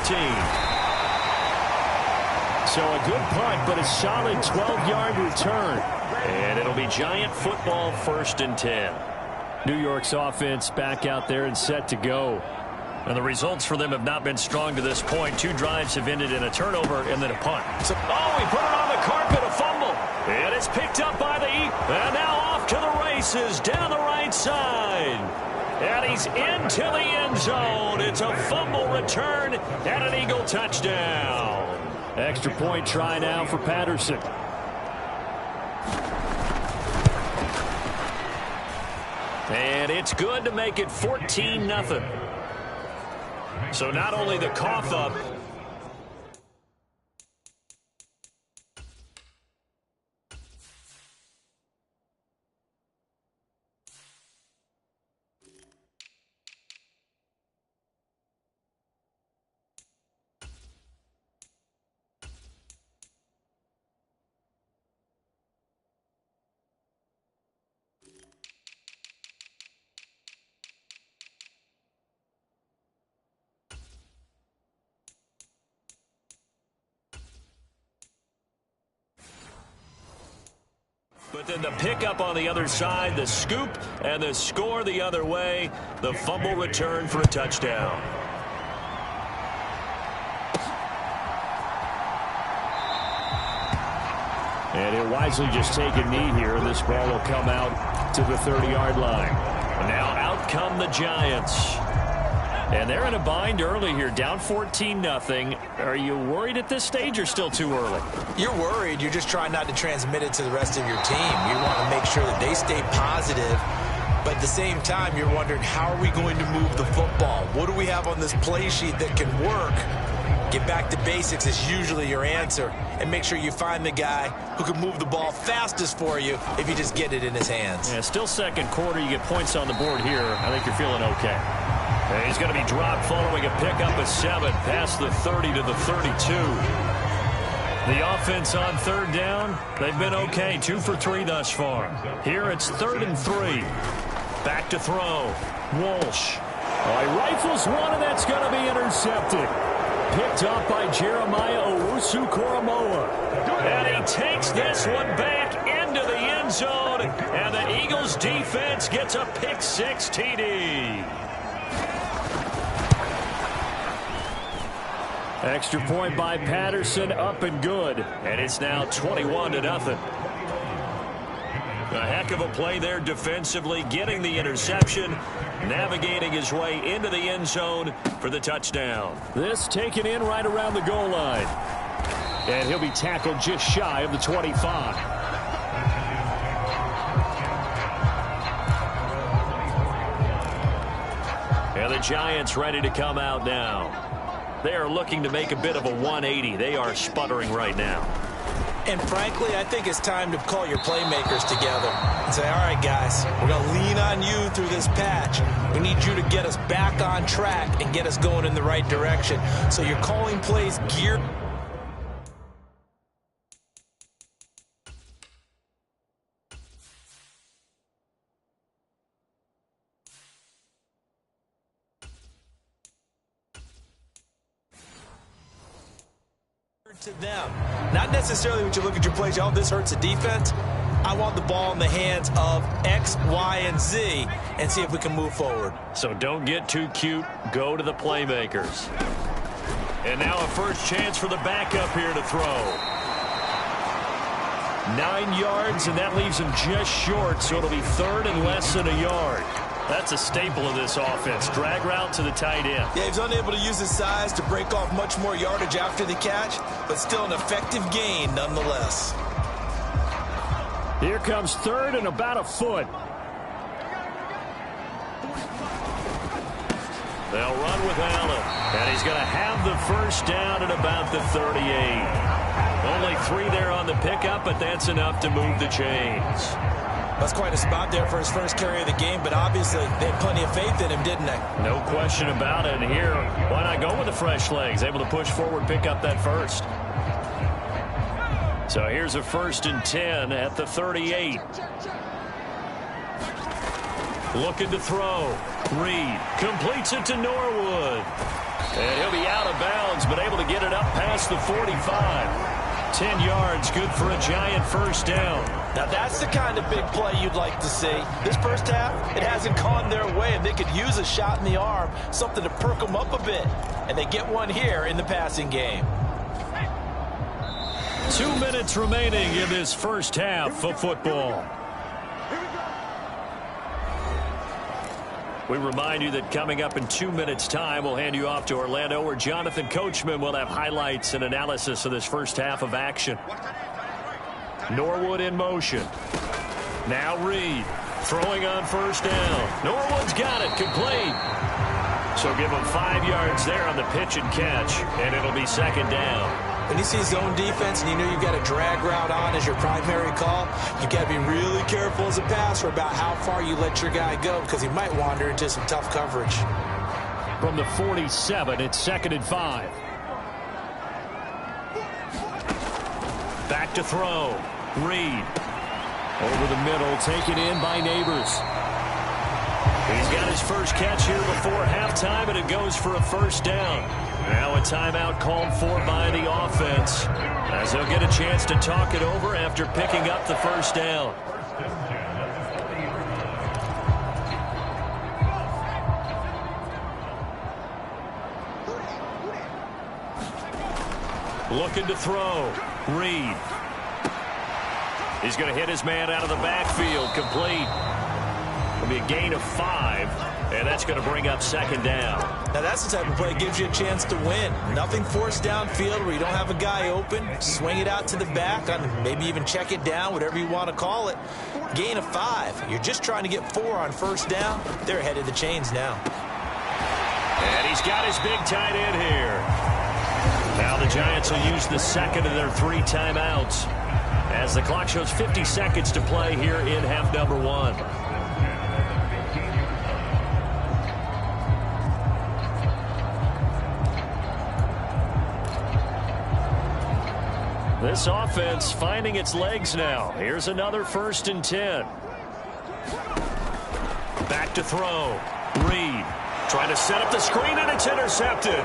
So a good punt, but a solid 12-yard return.
And it'll be Giant football, 1st and 10.
New York's offense back out there and set to go.
And the results for them have not been strong to this point. 2 drives have ended in a turnover and then a punt. So, he put it on the carpet, a fumble. And it's picked up by the Eagles. And now off to the races down the right side. And he's into the end zone. It's a fumble return and an Eagle touchdown.
Extra point try now for Patterson.
And it's good to make it 14-0. So not only the cough up, but then the pickup on the other side, the scoop, and the score the other way. The fumble return for a touchdown.
And he'll wisely just take a knee here, and this ball will come out to the 30-yard line.
Now out come the Giants.
And they're in a bind early here, down 14-0. Are you worried at this stage or still too early?
You're worried. You're just trying not to transmit it to the rest of your team. You want to make sure that they stay positive. But at the same time, you're wondering, how are we going to move the football? What do we have on this play sheet that can work? Get back to basics is usually your answer. And make sure you find the guy who can move the ball fastest for you if you just get it in his hands.
Yeah, still second quarter. You get points on the board here. I think you're feeling okay.
And he's going to be dropped following a pickup of 7 past the 30 to the 32. The offense on third down, they've been okay. 2 for 3 thus far. Here it's 3rd and 3. Back to throw. Walsh.
He rifles one, and that's going to be intercepted. Picked up by Jeremiah Owusu-Koramoah.
And he takes this one back into the end zone. And the Eagles defense gets a pick 6 TD.
Extra point by Patterson, up and good.
And it's now 21-0. A heck of a play there defensively, getting the interception, navigating his way into the end zone for the touchdown.
This taken in right around the goal line. And he'll be tackled just shy of the 25.
And the Giants ready to come out now. They are looking to make a bit of a 180. They are sputtering right now.
And frankly, I think it's time to call your playmakers together and say, all right, guys, we're going to lean on you through this patch. We need you to get us back on track and get us going in the right direction. So you're calling plays geared to them. Not necessarily when you look at your plays, oh, this hurts the defense. I want the ball in the hands of X, Y, and Z and see if we can move forward.
So don't get too cute. Go to the playmakers. And now a first chance for the backup here to throw. 9 yards, and that leaves him just short, so it'll be 3rd and less than a yard. That's a staple of this offense. Drag route to the tight end.
Yeah, he's unable to use his size to break off much more yardage after the catch, but still an effective gain nonetheless.
Here comes 3rd and about a foot.
They'll run with Allen, and he's going to have the first down at about the 38. Only 3 there on the pickup, but that's enough to move the chains.
That's quite a spot there for his first carry of the game, but obviously they had plenty of faith in him, didn't they?
No question about it. And here, why not go with the fresh legs? Able to push forward, pick up that first. So here's a 1st and 10 at the 38. Looking to throw. Reed completes it to Norwood. And he'll be out of bounds, but able to get it up past the 45. 10 yards, good for a Giant first down.
Now that's the kind of big play you'd like to see. This first half, it hasn't gone their way, and they could use a shot in the arm, something to perk them up a bit. And they get one here in the passing game.
2 minutes remaining in this first half of football. We remind you that coming up in 2 minutes' time, we'll hand you off to Orlando, where Jonathan Coachman will have highlights and analysis of this first half of action. Norwood in motion. Now Reed throwing on first down. Norwood's got it, complete. So give him 5 yards there on the pitch and catch, and it'll be second down.
When you see zone defense and you know you've got a drag route on as your primary call, you've got to be really careful as a passer about how far you let your guy go, because he might wander into some tough coverage.
From the 47, it's 2nd and 5.
Back to throw. Reed.
Over the middle, taken in by Neighbors.
He's got his first catch here before halftime, and it goes for a first down. Now a timeout called for by the offense, as they'll get a chance to talk it over after picking up the first down. Looking to throw. Reed. He's going to hit his man out of the backfield. Complete. It'll be a gain of 5, and that's going to bring up second down.
Now that's the type of play that gives you a chance to win. Nothing forced downfield where you don't have a guy open. Swing it out to the back, maybe even check it down, whatever you want to call it. Gain of 5. You're just trying to get 4 on first down. They're ahead of the chains now.
And he's got his big tight end here. Now the Giants will use the second of their 3 timeouts, as the clock shows 50 seconds to play here in half number 1. This offense finding its legs now. Here's another 1st and 10. Back to throw. Reed trying to set up the screen, and it's intercepted.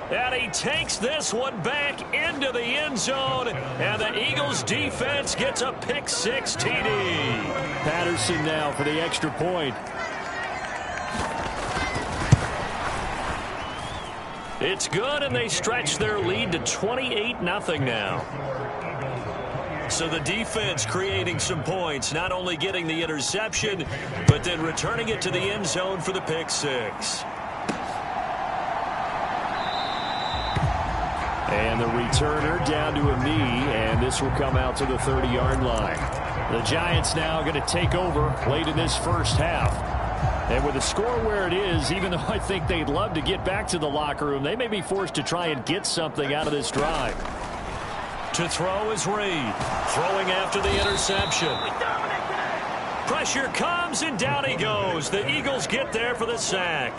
And he takes this one back into the end zone, and the Eagles defense gets a pick-6 TD.
Patterson now for the extra point.
It's good, and they stretch their lead to 28-0 now. So the defense creating some points, not only getting the interception, but then returning it to the end zone for the pick-6.
And the returner down to a knee, and this will come out to the 30-yard line. The Giants now going to take over late in this first half. And with the score where it is, even though I think they'd love to get back to the locker room, they may be forced to try and get something out of this drive.
To throw is Reed, throwing after the interception. Pressure comes, and down he goes. The Eagles get there for the sack.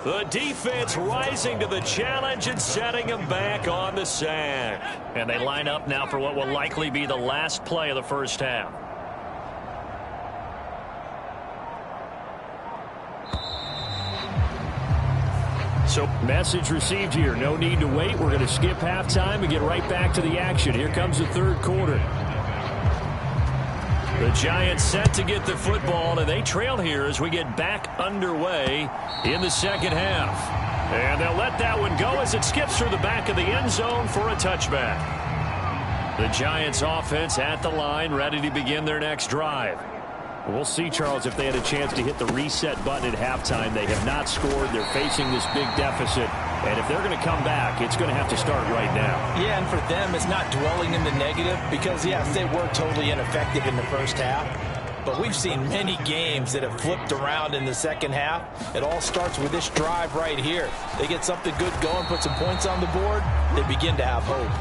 The defense rising to the challenge and setting him back on the sack. And they line up now for what will likely be the last play of the first half.
So, message received here. No need to wait. We're going to skip halftime and get right back to the action. Here comes the third quarter.
The Giants set to get the football, and they trail here as we get back underway in the second half. And they'll let that one go as it skips through the back of the end zone for a touchback. The Giants offense at the line, ready to begin their next drive.
We'll see, Charles, if they had a chance to hit the reset button at halftime. They have not scored. They're facing this big deficit. And if they're going to come back, it's going to have to start right now.
Yeah, and for them, it's not dwelling in the negative because, yes, they were totally ineffective in the first half. But we've seen many games that have flipped around in the second half. It all starts with this drive right here. They get something good going, put some points on the board, they begin to have hope.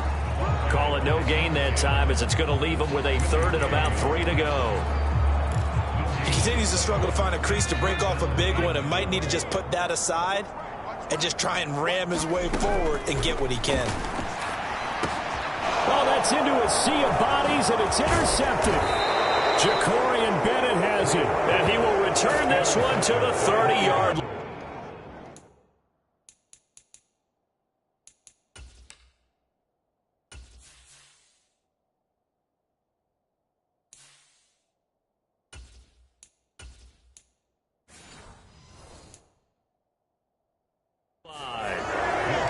Call it no gain that time as it's going to leave them with a 3rd and about 3 to go.
He continues to struggle to find a crease to break off a big one and might need to just put that aside and just try and ram his way forward and get what he can.
Well, that's into a sea of bodies, and it's intercepted. Jacorian Bennett has it.
And he will return this one to the 30-yard line.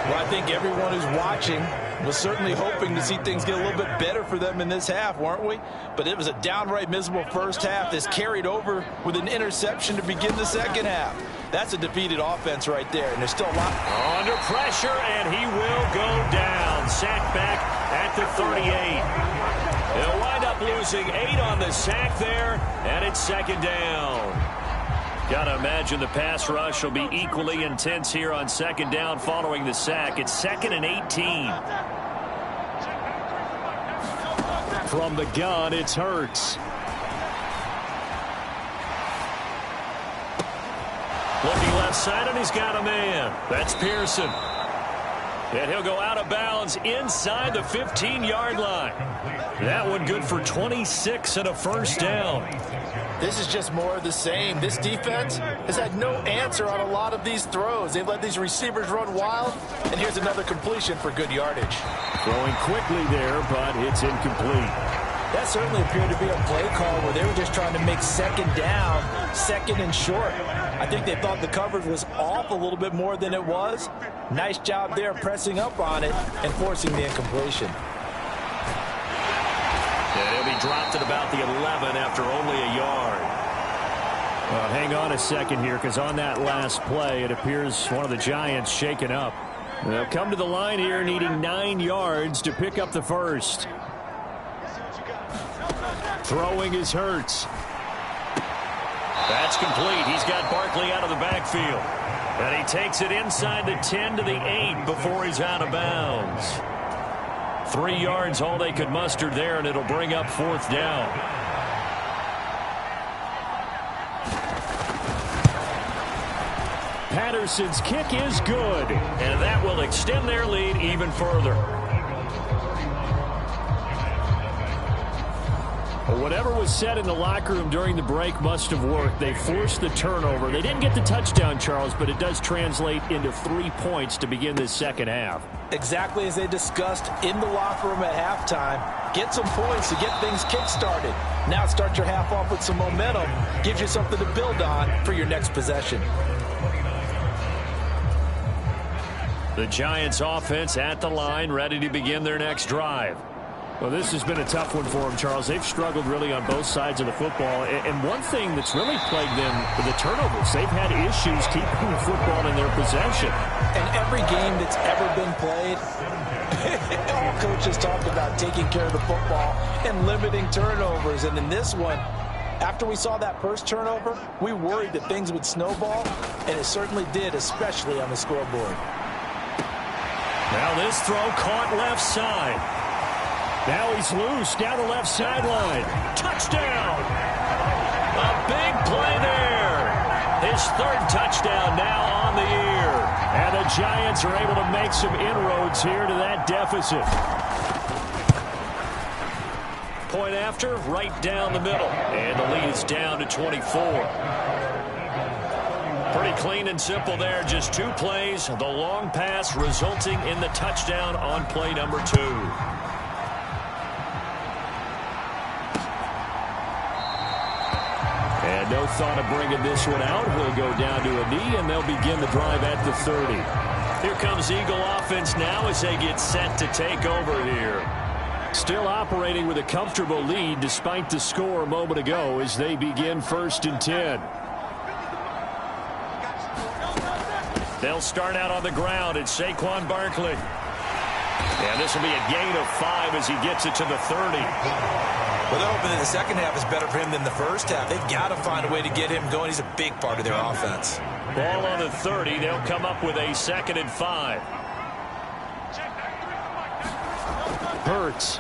Well, I think everyone who's watching Was certainly hoping to see things get a little bit better for them in this half, weren't we? But it was a downright miserable first half that's carried over with an interception to begin the second half. That's a defeated offense right there, and there's still a lot.
Under pressure, and he will go down. Sack back at the 38. They'll wind up losing 8 on the sack there, and it's second down. Got to imagine the pass rush will be equally intense here on second down following the sack. It's 2nd and 18.
From the gun, it's Hurts.
Looking left side, and he's got a man. That's Pearson. And he'll go out of bounds inside the 15-yard line. That one good for 26 and a first down.
This is just more of the same. This defense has had no answer on a lot of these throws. They've let these receivers run wild, and here's another completion for good yardage.
Throwing quickly there, but it's incomplete.
That certainly appeared to be a play call where they were just trying to make second down, second and short. I think they thought the coverage was off a little bit more than it was. Nice job there pressing up on it and forcing the incompletion.
And he'll be dropped at about the 11 after only a yard.
Well, hang on a second here, because on that last play, it appears one of the Giants shaken up. They'll come to the line here needing 9 yards to pick up the first. Throwing is Hurts.
That's complete. He's got Barkley out of the backfield. And he takes it inside the 10 to the 8 before he's out of bounds. 3 yards all they could muster there, and it'll bring up fourth down.
Patterson's kick is good.
And that will extend their lead even further.
Well, whatever was said in the locker room during the break must have worked. They forced the turnover. They didn't get the touchdown, Charles, but it does translate into 3 points to begin this second half.
Exactly as they discussed in the locker room at halftime. Get some points to get things kick-started. Now start your half off with some momentum. Gives you something to build on for your next possession.
The Giants offense at the line, ready to begin their next drive.
Well, this has been a tough one for them, Charles. They've struggled really on both sides of the football. And one thing that's really plagued them with the turnovers, they've had issues keeping the football in their possession.
And every game that's ever been played, all coaches talked about taking care of the football and limiting turnovers. And in this one, after we saw that first turnover, we worried that things would snowball, and it certainly did, especially on the scoreboard.
Now this throw caught left side.
Now he's loose down the left sideline.
Touchdown! A big play there. His 3rd touchdown now on the year.
And the Giants are able to make some inroads here to that deficit.
Point after, right down the middle. And the lead is down to 24. Pretty clean and simple there. Just 2 plays. The long pass resulting in the touchdown on play number 2.
And no thought of bringing this one out. He'll go down to a knee, and they'll begin the drive at the 30.
Here comes Eagle offense now as they get set to take over here.
Still operating with a comfortable lead despite the score a moment ago as they begin 1st and 10.
They'll start out on the ground. It's Saquon Barkley. And this will be a gain of 5 as he gets it to the 30.
Well, they're hoping that the second half is better for him than the first half. They've got to find a way to get him going. He's a big part of their offense.
Ball on the 30. They'll come up with a 2nd and 5.
Hurts.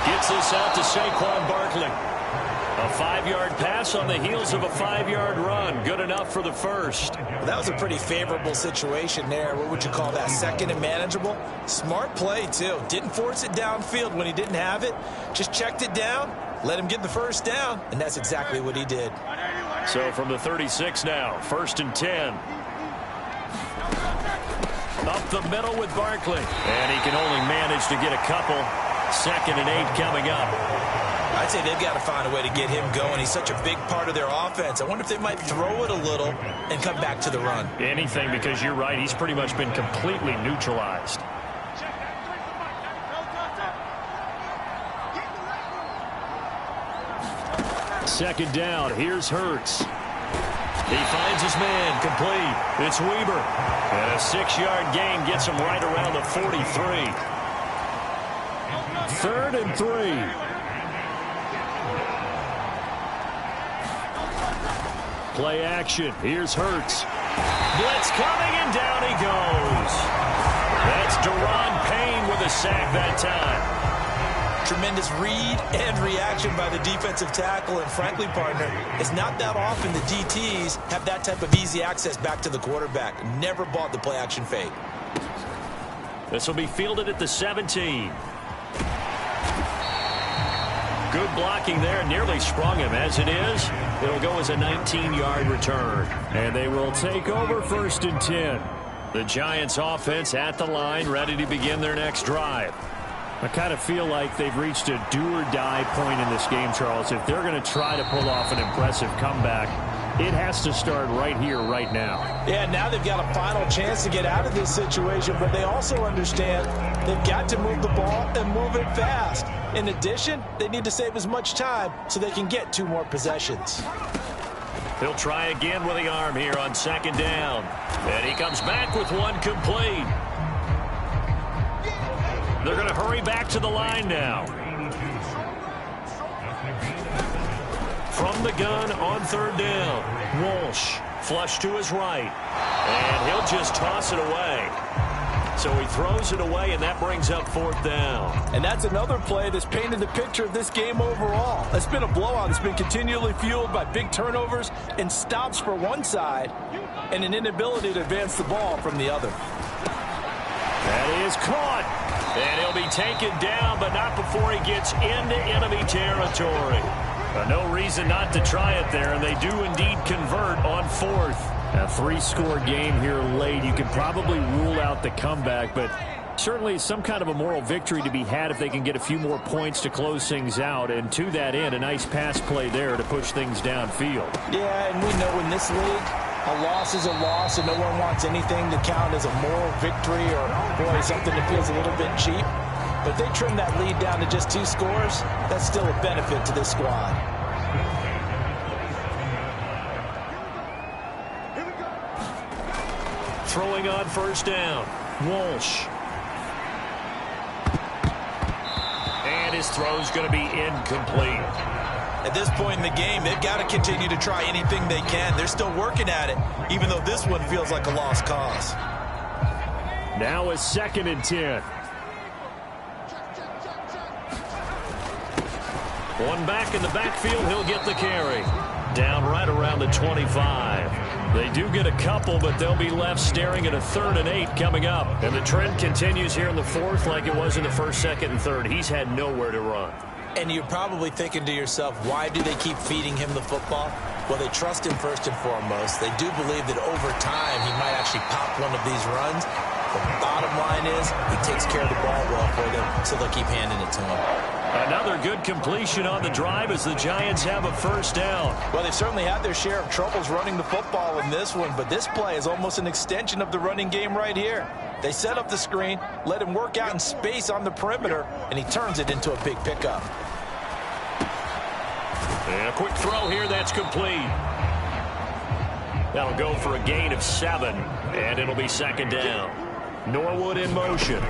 Gets this out to Saquon Barkley. A 5-yard pass on the heels of a 5-yard run. Good enough for the first.
Well, that was a pretty favorable situation there. What would you call that? 2nd and manageable? Smart play, too. Didn't force it downfield when he didn't have it. Just checked it down, let him get the first down, and that's exactly what he did.
So from the 36 now, 1st and 10. Up the middle with Barkley. And he can only manage to get a couple. 2nd and 8 coming up.
I'd say they've got to find a way to get him going. He's such a big part of their offense. I wonder if they might throw it a little and come back to the run.
Anything, because you're right. He's pretty much been completely neutralized.
Second down. Here's Hurts.
He finds his man, complete. It's Weber. And a 6-yard gain gets him right around the 43.
3rd and 3. Play action. Here's Hurts.
Blitz coming, and down he goes. That's Daron Payne with a sack that time.
Tremendous read and reaction by the defensive tackle. And frankly, partner, it's not that often the DTs have that type of easy access back to the quarterback. Never bought the play action fake.
This will be fielded at the 17. Good blocking there. Nearly sprung him. As it is, it'll go as a 19-yard return.
And they will take over 1st and 10.
The Giants offense at the line, ready to begin their next drive.
I kind of feel like they've reached a do-or-die point in this game, Charles. If they're going to try to pull off an impressive comeback, it has to start right here, right now.
Yeah, now they've got a final chance to get out of this situation, but they also understand they've got to move the ball and move it fast. In addition, they need to save as much time so they can get 2 more possessions.
He'll try again with the arm here on 2nd down. And he comes back with one complete. They're going to hurry back to the line now. From the gun on 3rd down. Walsh flush to his right. And he'll just toss it away. So he throws it away, and that brings up 4th down.
And that's another play that's painted the picture of this game overall. It's been a blowout. It's been continually fueled by big turnovers and stops for one side and an inability to advance the ball from the other.
That is caught.
And he'll be taken down, but not before he gets into enemy territory. No reason not to try it there, and they do indeed convert on 4th.
A 3-score game here late. You can probably rule out the comeback, but certainly some kind of a moral victory to be had if they can get a few more points to close things out. And to that end, a nice pass play there to push things downfield.
Yeah, and we know in this league, a loss is a loss, and no one wants anything to count as a moral victory or, boy, something that feels a little bit cheap. But they trim that lead down to just 2 scores. That's still a benefit to this squad.
Throwing on 1st down. Walsh. And his throw's going to be incomplete.
At this point in the game, they've got to continue to try anything they can. They're still working at it, even though this one feels like a lost cause.
Now a 2nd and 10.
One back in the backfield, he'll get the carry. Down right around the 25. They do get a couple, but they'll be left staring at a 3rd and 8 coming up. And the trend continues here in the 4th like it was in the 1st, 2nd, and 3rd. He's had nowhere to run.
And you're probably thinking to yourself, why do they keep feeding him the football? Well, they trust him first and foremost. They do believe that over time he might actually pop one of these runs. The bottom line is he takes care of the ball well for them, so they'll keep handing it to him.
Another good completion on the drive as the Giants have a 1st down.
Well, they've certainly had their share of troubles running the football in this one, but this play is almost an extension of the running game right here. They set up the screen, let him work out in space on the perimeter, and he turns it into a big pickup.
And a quick throw here, that's complete. That'll go for a gain of 7, and it'll be 2nd down. Norwood in motion.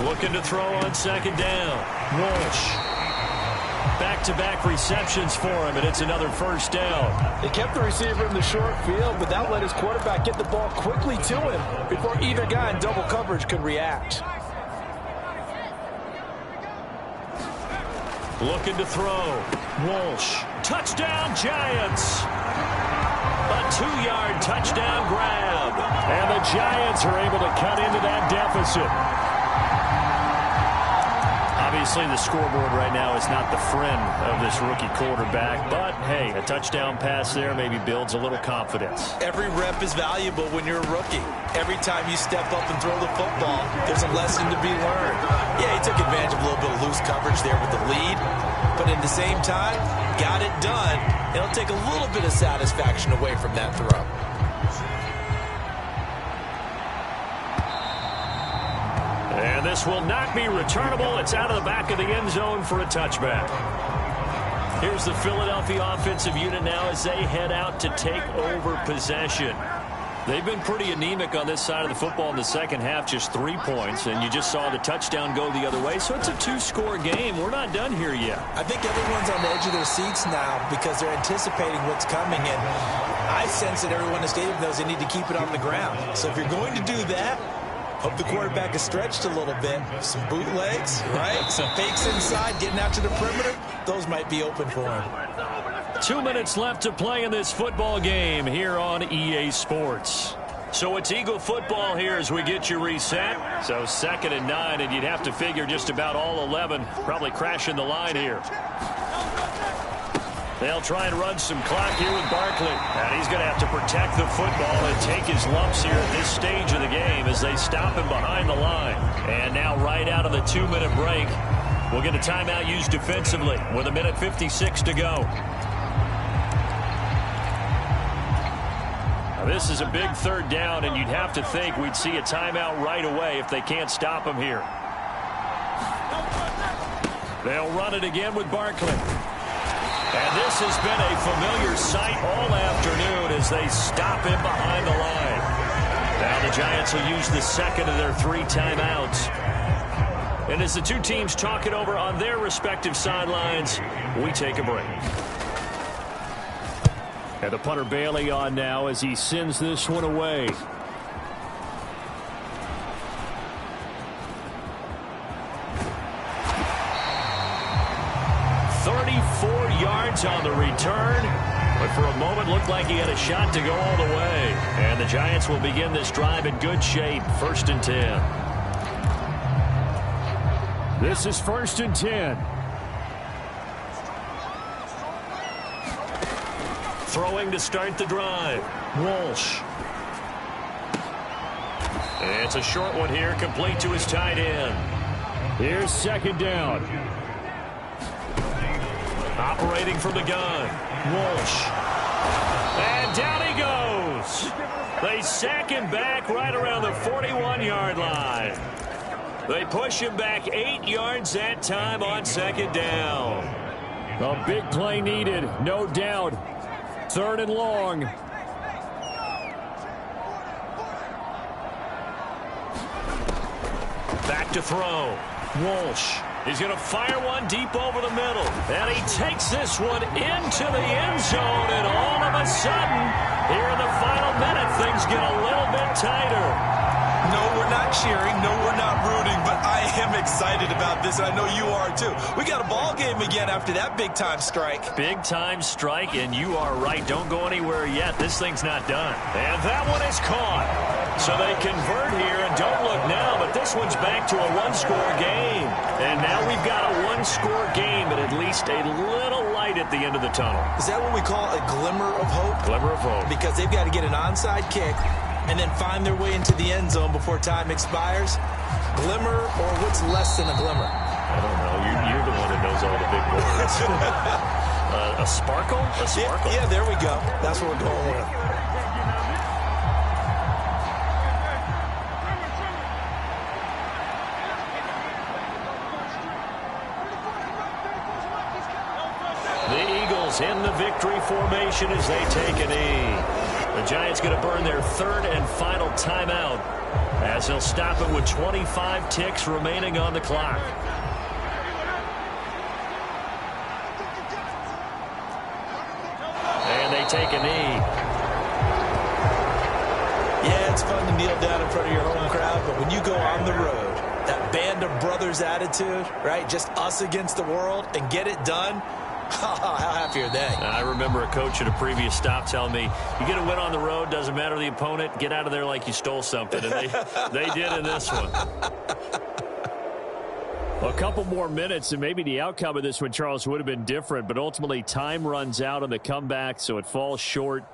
Looking to throw on 2nd down. Walsh. Back-to-back receptions for him, and it's another 1st down.
They kept the receiver in the short field, but that let his quarterback get the ball quickly to him before either guy in double coverage could react.
Looking to throw. Walsh. Touchdown, Giants. A 2-yard touchdown grab.
And the Giants are able to cut into that deficit. Obviously, the scoreboard right now is not the friend of this rookie quarterback, but, hey, a touchdown pass there maybe builds a little confidence.
Every rep is valuable when you're a rookie. Every time you step up and throw the football, there's a lesson to be learned. Yeah, he took advantage of a little bit of loose coverage there with the lead, but at the same time, got it done. It'll take a little bit of satisfaction away from that throw.
And this will not be returnable. It's out of the back of the end zone for a touchback. Here's the Philadelphia offensive unit now as they head out to take over possession. They've been pretty anemic on this side of the football in the second half, just 3 points, and you just saw the touchdown go the other way, so it's a two-score game. We're not done here yet.
I think everyone's on the edge of their seats now because they're anticipating what's coming, and I sense that everyone in the stadium knows they need to keep it on the ground. So if you're going to do that, hope the quarterback is stretched a little bit. Some bootlegs, right? Some fakes inside, getting out to the perimeter. Those might be open for him.
2 minutes left to play in this football game here on EA Sports. So it's Eagle football here as we get you reset. So 2nd and 9, and you'd have to figure just about all 11 probably crashing the line here. They'll try and run some clock here with Barkley. And he's going to have to protect the football and take his lumps here at this stage of the game as they stop him behind the line. And now right out of the 2-minute break, we'll get a timeout used defensively with 1:56 to go. Now this is a big 3rd down, and you'd have to think we'd see a timeout right away if they can't stop him here. They'll run it again with Barkley. And this has been a familiar sight all afternoon as they stop him behind the line. Now the Giants will use the 2nd of their 3 timeouts. And as the two teams talk it over on their respective sidelines, we take a break. And the punter Bailey on now as he sends this one away. On the return, but for a moment looked like he had a shot to go all the way. And the Giants will begin this drive in good shape. 1st and 10. This is 1st and 10. Throwing to start the drive. Walsh. And it's a short one here, complete to his tight end. Here's 2nd down. Operating from the gun. Walsh. And down he goes. They sack him back right around the 41-yard line. They push him back 8 yards that time on 2nd down. A big play needed, no doubt. 3rd and long. Back to throw. Walsh. He's going to fire one deep over the middle. And he takes this one into the end zone. And all of a sudden, here in the final minute, things get a little bit tighter.
No, we're not cheering. No, we're not rooting. But I am excited about this. And I know you are, too. We got a ball game again after that big-time strike.
Big-time strike, and you are right. Don't go anywhere yet. This thing's not done. And that one is caught. So they convert here, and don't look now, but this one's back to a 1-score game. And now we've got a 1-score game, but at least a little light at the end of the tunnel.
Is that what we call a glimmer of hope?
Glimmer of hope.
Because they've got to get an onside kick and then find their way into the end zone before time expires. Glimmer, or what's less than a glimmer?
I don't know. You're the one that knows all the big words. A sparkle? A sparkle.
Yeah, there we go. That's what we're going with.
In the victory formation as they take a knee. The Giants going to burn their 3rd and final timeout as they'll stop it with 25 ticks remaining on the clock. And they take a knee.
Yeah, it's fun to kneel down in front of your home crowd, but when you go on the road, that band of brothers attitude, right? Just us against the world and get it done. How happy are they?
I remember a coach at a previous stop telling me, you get a win on the road, doesn't matter the opponent, get out of there like you stole something. And they did in this one. A couple more minutes, and maybe the outcome of this one, Charles, would have been different. But ultimately, time runs out on the comeback, so it falls short.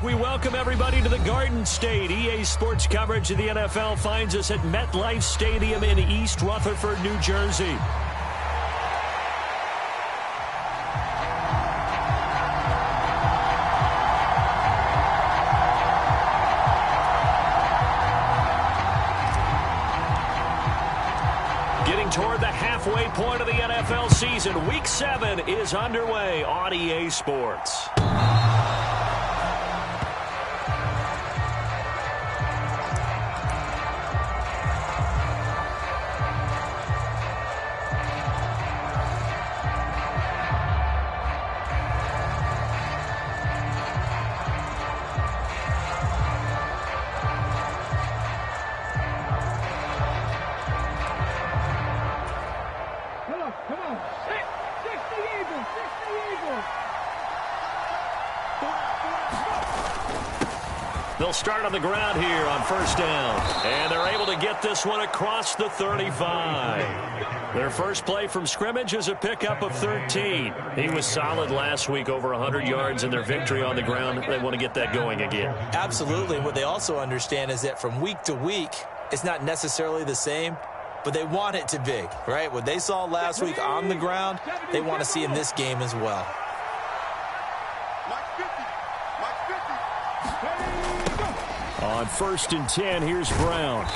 We welcome everybody to the Garden State. EA Sports coverage of the NFL finds us at MetLife Stadium in East Rutherford, New Jersey. Getting toward the halfway point of the NFL season. Week 7 is underway on EA Sports. They'll start on the ground here on first down. And they're able to get this one across the 35. Their first play from scrimmage is a pickup of 13. He was solid last week, over 100 yards in their victory on the ground. They want to get that going again.
Absolutely. What they also understand is that from week to week, it's not necessarily the same, but they want it to be, right? What they saw last week on the ground, they want to see in this game as well.
On first and 10, here's Brown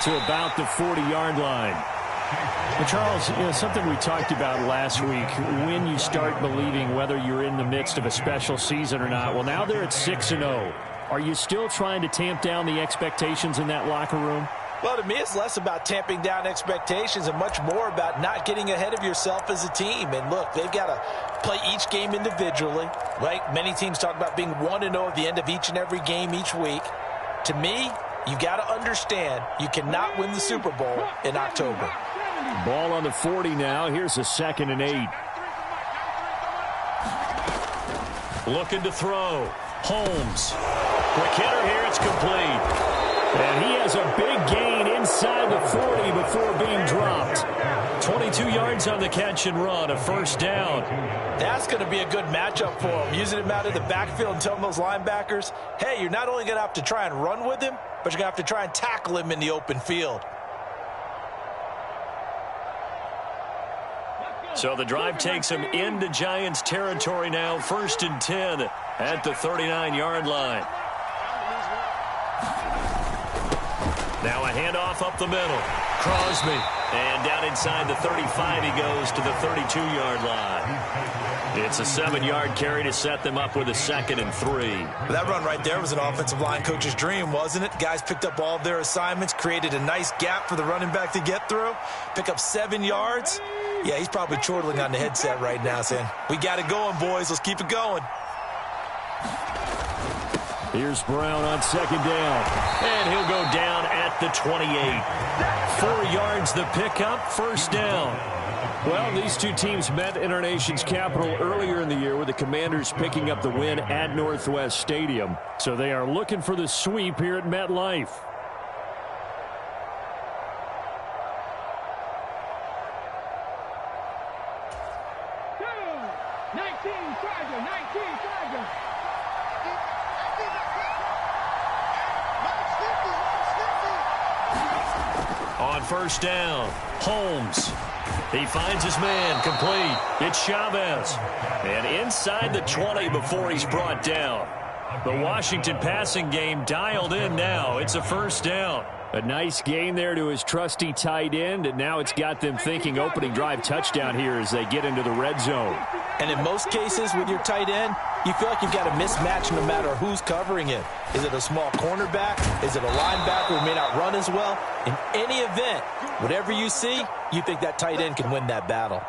to about the 40-yard line. Well, Charles, something we talked about last week, when you start believing whether you're in the midst of a special season or not. Well, now they're at 6-0. Are you still trying to tamp down the expectations in that locker room?
Well, to me, it's less about tamping down expectations and much more about not getting ahead of yourself as a team. And look, they've got to play each game individually, right? Many teams talk about being 1-0 at the end of each and every game each week. To me, you've got to understand you cannot win the Super Bowl in October.
Ball on the 40 now. Here's a 2nd and 8. Looking to throw. Holmes. Quick hitter here. It's complete. And he has a big gain inside the 40 before being dropped. 22 yards on the catch and run, a first down.
That's going to be a good matchup for him, using him out of the backfield and telling those linebackers, hey, you're not only going to have to try and run with him, but you're going to have to try and tackle him in the open field.
So the drive takes him into Giants territory now. 1st and 10 at the 39-yard line. Now a handoff up the middle. Crosby. And down inside the 35 he goes to the 32-yard line. It's a 7-yard carry to set them up with a 2nd and 3.
That run right there was an offensive line coach's dream, wasn't it? Guys picked up all of their assignments, created a nice gap for the running back to get through, pick up 7 yards. Yeah, he's probably chortling on the headset right now saying, we got it going, boys. Let's keep it going.
Here's Brown on 2nd down.
And he'll go down at the 28. 4 yards the pickup, 1st down.
Well, these two teams met in our nation's capital earlier in the year with the Commanders picking up the win at Northwest Stadium. So they are looking for the sweep here at MetLife.
On 1st down, Holmes. He finds his man, complete. It's Chavez. And inside the 20 before he's brought down. The Washington passing game dialed in now. It's a 1st down.
A nice gain there to his trusty tight end, and now it's got them thinking opening drive touchdown here as they get into the red zone.
And in most cases with your tight end, you feel like you've got a mismatch no matter who's covering it. Is it a small cornerback? Is it a linebacker who may not run as well? In any event, whatever you see, you think that tight end can win that battle.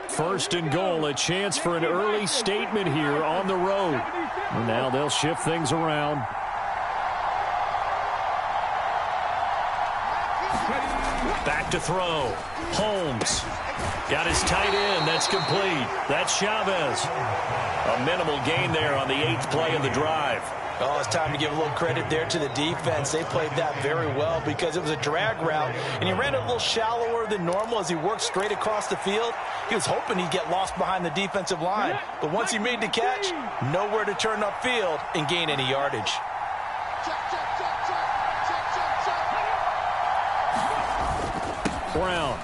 First and goal, a chance for an early statement here on the road. And now they'll shift things around.
Back to throw. Holmes. Got his tight end. That's complete. That's Chavez. A minimal gain there on the 8th play of the drive.
Oh, it's time to give a little credit there to the defense. They played that very well because it was a drag route, and he ran it a little shallower than normal as he worked straight across the field. He was hoping he'd get lost behind the defensive line, but once he made the catch, nowhere to turn upfield and gain any yardage.
Brown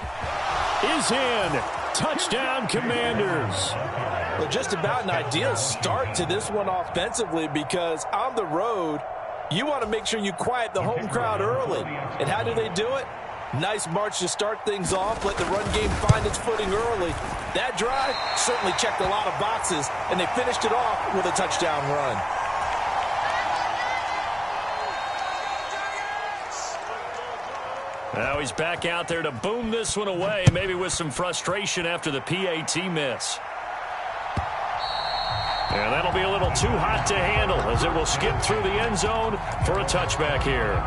is in. Touchdown, Commanders.
Well, just about an ideal start to this one offensively because on the road, you want to make sure you quiet the home crowd early. And how do they do it? Nice march to start things off. Let the run game find its footing early. That drive certainly checked a lot of boxes, and they finished it off with a touchdown run.
Now he's back out there to boom this one away, maybe with some frustration after the PAT miss. And that'll be a little too hot to handle as it will skip through the end zone for a touchback here.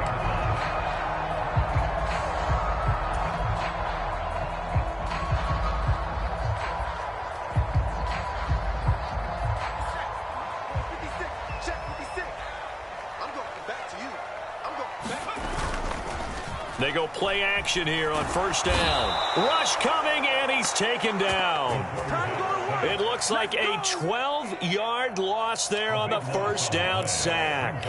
They go play action here on 1st down. Rush coming, and he's taken down. It looks like a 12-yard loss there on the 1st down sack.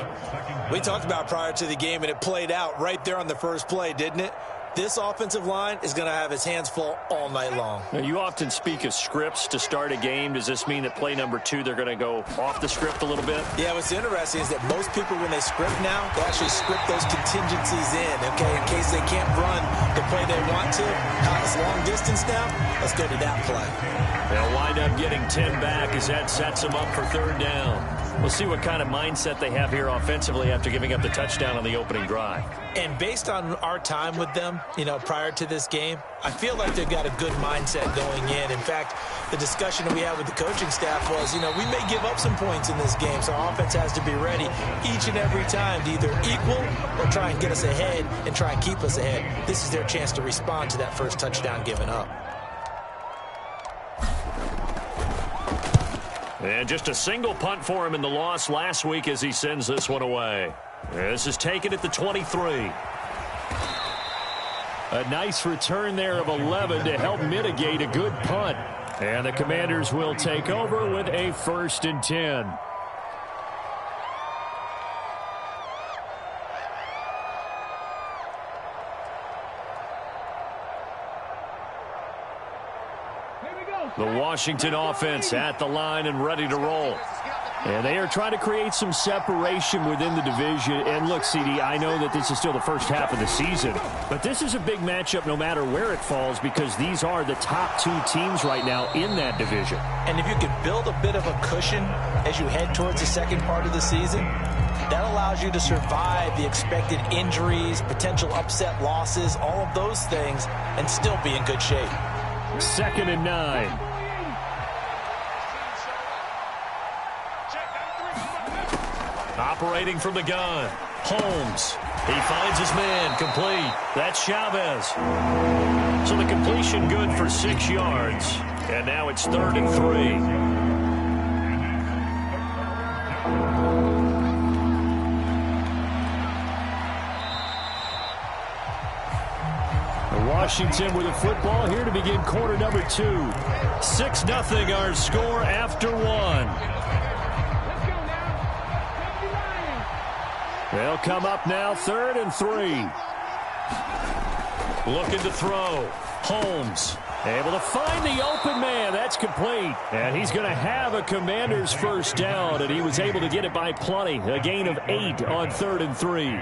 We talked about prior to the game, and it played out right there on the first play, didn't it? This offensive line is going to have its hands full all night long.
Now, you often speak of scripts to start a game. Does this mean that play number 2, they're going to go off the script a little bit?
Yeah, what's interesting is that most people, when they script now, they actually script those contingencies in, okay, in case they can't run the play they want to. It's long distance now. Let's go to that play.
They'll wind up getting 10 back as that sets them up for 3rd down. We'll see what kind of mindset they have here offensively after giving up the touchdown on the opening drive.
And based on our time with them, prior to this game, I feel like they've got a good mindset going in. In fact, the discussion that we had with the coaching staff was, we may give up some points in this game, so our offense has to be ready each and every time to either equal or try and get us ahead and try and keep us ahead. This is their chance to respond to that first touchdown given up.
And just a single punt for him in the loss last week as he sends this one away. This is taken at the 23.
A nice return there of 11 to help mitigate a good punt. And the Commanders will take over with a 1st and 10. The Washington offense at the line and ready to roll. And they are trying to create some separation within the division. And look, CD, I know that this is still the first half of the season, but this is a big matchup no matter where it falls because these are the top 2 teams right now in that division.
And if you can build a bit of a cushion as you head towards the second part of the season, that allows you to survive the expected injuries, potential upset losses, all of those things, and still be in good shape.
2nd and 9.
Operating from the gun, Holmes. He finds his man, complete. That's Chavez. So the completion good for 6 yards. And now it's 3rd and 3.
Washington with a football here to begin quarter number 2. 6-0 our score after 1. They'll come up now 3rd and 3.
Looking to throw.
Holmes able to find the open man. That's complete. And he's going to have a Commander's 1st down, and he was able to get it by plenty. A gain of 8 on 3rd and 3.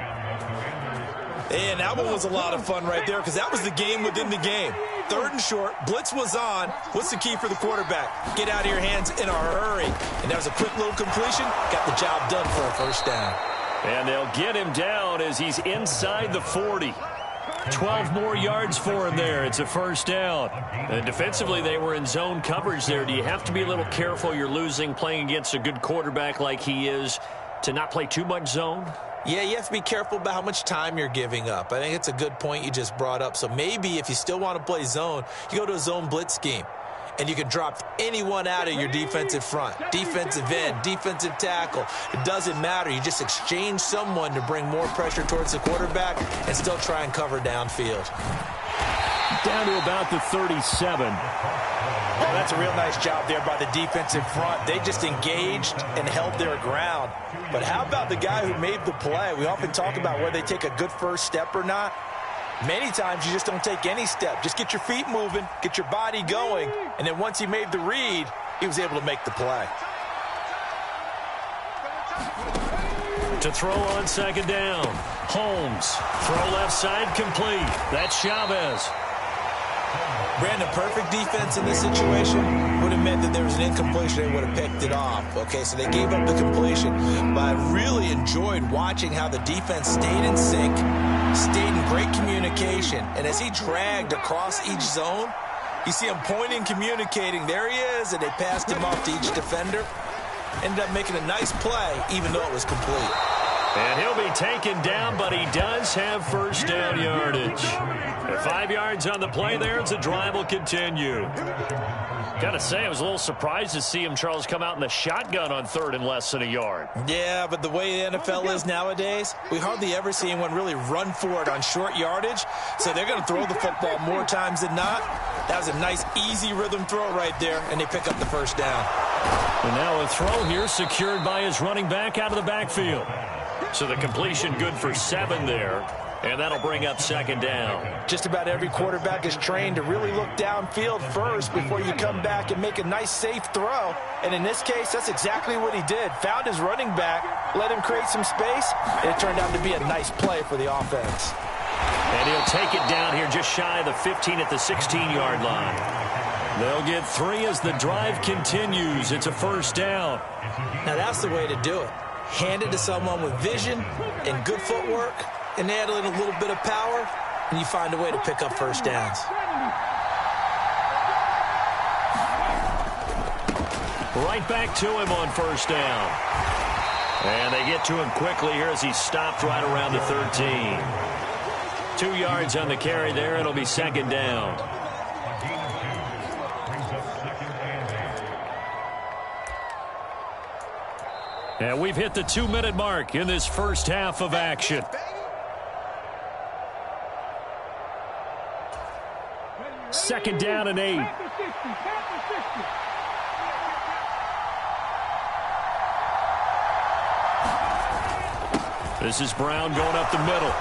And that one was a lot of fun right there because that was the game within the game. 3rd and short, blitz was on. What's the key for the quarterback? Get out of your hands in a hurry. And that was a quick little completion. Got the job done for a 1st down.
And they'll get him down as he's inside the 40. 12 more yards for him there. It's a 1st down.
And defensively, they were in zone coverage there. Do you have to be a little careful? You're losing playing against a good quarterback like he is to not play too much zone?
Yeah, you have to be careful about how much time you're giving up. I think it's a good point you just brought up. So maybe if you still want to play zone, you go to a zone blitz scheme. And you can drop anyone out of your defensive front, defensive end, defensive tackle. It doesn't matter. You just exchange someone to bring more pressure towards the quarterback and still try and cover downfield.
Down to about the 37.
Well, that's a real nice job there by the defensive front. They just engaged and held their ground. But how about the guy who made the play? We often talk about whether they take a good 1st step or not. Many times you just don't take any step. Just get your feet moving, get your body going, and then once he made the read, he was able to make the play.
To throw on 2nd down. Holmes. Throw left side complete. That's Chavez.
Brandon, perfect defense in this situation would have meant that there was an incompletion. They would have picked it off. Okay, so they gave up the completion. But I really enjoyed watching how the defense stayed in sync, stayed in great communication. And as he dragged across each zone, you see him pointing, communicating. There he is, and they passed him off to each defender. Ended up making a nice play, even though it was complete.
And he'll be taken down, but he does have 1st down yardage. 5 yards on the play there as the drive will continue.
Got to say, I was a little surprised to see him, Charles, come out in the shotgun on 3rd and less than a yard.
Yeah, but the way the NFL is nowadays, we hardly ever see anyone really run for it on short yardage. So they're going to throw the football more times than not. That was a nice, easy rhythm throw right there, and they pick up the 1st down.
And now a throw here secured by his running back out of the backfield.
So the completion good for 7 there. And that'll bring up 2nd down.
Just about every quarterback is trained to really look downfield first before you come back and make a nice, safe throw. And in this case, that's exactly what he did. Found his running back, let him create some space, and it turned out to be a nice play for the offense.
And he'll take it down here just shy of the 15 at the 16-yard line.
They'll get 3 as the drive continues. It's a 1st down.
Now, that's the way to do it. Hand it to someone with vision and good footwork, and add in a little bit of power, and you find a way to pick up 1st downs.
Right back to him on 1st down. And they get to him quickly here as he stopped right around the 13. 2 yards on the carry there. It'll be 2nd down.
And we've hit the 2-minute mark in this first half of action. 2nd down and 8. This is Brown going up the middle.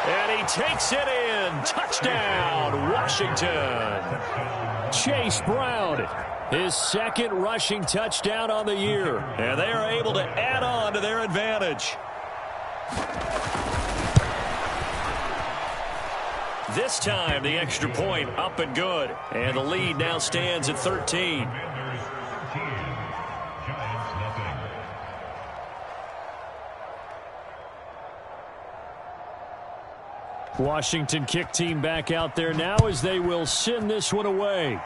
And he takes it in. Touchdown, Washington. Chase Brown, his 2nd rushing touchdown on the year. And they are able to add on to their advantage. This time, the extra point up and good. And the lead now stands at 13. Washington kick team back out there now as they will send this one away.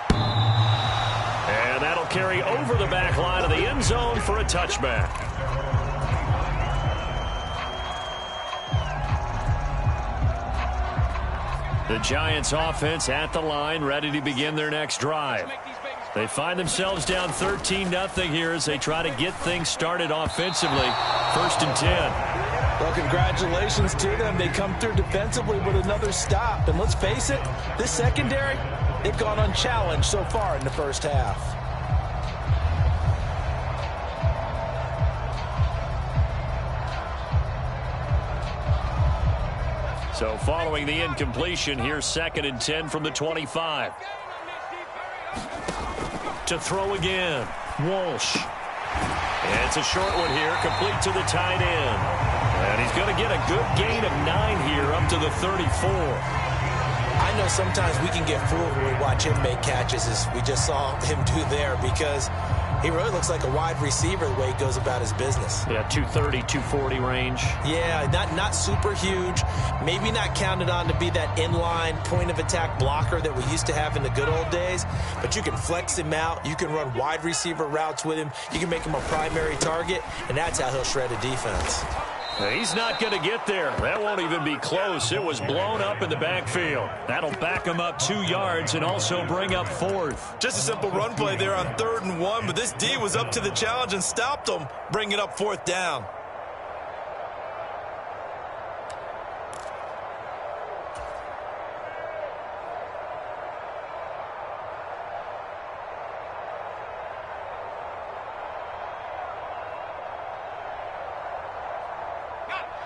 And that'll carry over the back line of the end zone for a touchback. The Giants offense at the line, ready to begin their next drive. They find themselves down 13-0 here as they try to get things started offensively. 1st and 10.
Well, congratulations to them. They come through defensively with another stop. And let's face it, this secondary, they've gone unchallenged so far in the first half.
So following the incompletion, here's 2nd and 10 from the 25. To throw again, Walsh. And it's a short one here, complete to the tight end. And he's going to get a good gain of 9 here up to the 34.
I know sometimes we can get fooled when we watch him make catches, as we just saw him do there, because he really looks like a wide receiver the way he goes about his business.
Yeah, 230, 240 range.
Yeah, not super huge. Maybe not counted on to be that inline point-of-attack blocker that we used to have in the good old days. But you can flex him out. You can run wide receiver routes with him. You can make him a primary target, and that's how he'll shred a defense.
He's not going to get there. That won't even be close. It was blown up in the backfield. That'll back him up 2 yards and also bring up 4th.
Just a simple run play there on 3rd and 1, but this D was up to the challenge and stopped him, bringing up 4th down.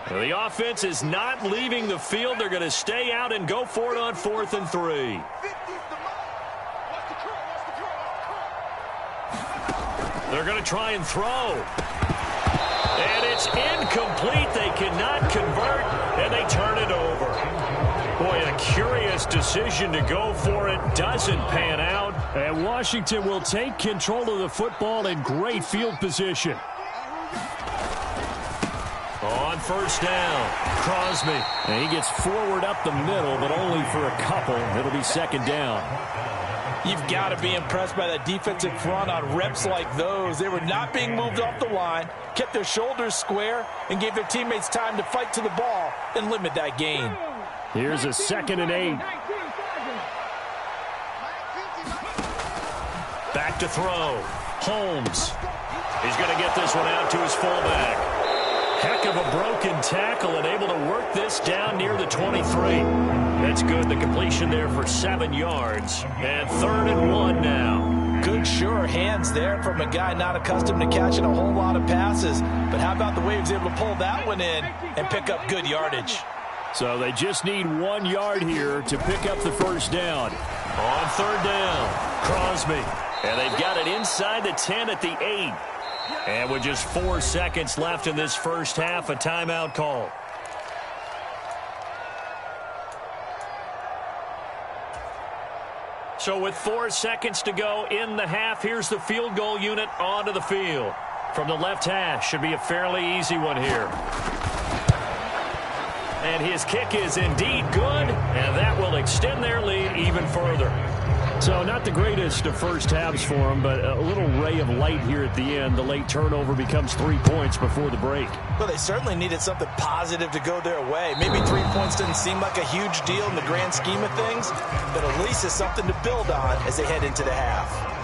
The offense is not leaving the field. They're going to stay out and go for it on 4th and 3. They're going to try and throw. And it's incomplete. They cannot convert, and they turn it over. Boy, a curious decision to go for it. Doesn't pan out. And Washington will take control of the football in great field position. On 1st down, Crosby. And he gets forward up the middle, but only for a couple. It'll be 2nd down.
You've got to be impressed by that defensive front on reps like those. They were not being moved off the line, kept their shoulders square, and gave their teammates time to fight to the ball and limit that gain.
Here's a 2nd and 8. Back to throw. Holmes. He's going to get this one out to his fullback. Heck of a broken tackle and able to work this down near the 23. That's good. The completion there for 7 yards. And 3rd and 1 now.
Good, sure hands there from a guy not accustomed to catching a whole lot of passes. But how about the way he was able to pull that one in and pick up good yardage?
So they just need 1 yard here to pick up the 1st down. On 3rd down, Crosby. And they've got it inside the 10 at the 8. And with just 4 seconds left in this first half, a timeout call. So with 4 seconds to go in the half, here's the field goal unit onto the field. From the left hash, should be a fairly easy one here. And his kick is indeed good, and that will extend their lead even further. So not the greatest of first halves for them, but a little ray of light here at the end. The late turnover becomes 3 points before the break.
Well, they certainly needed something positive to go their way. Maybe 3 points doesn't seem like a huge deal in the grand scheme of things, but at least it's something to build on as they head into the half.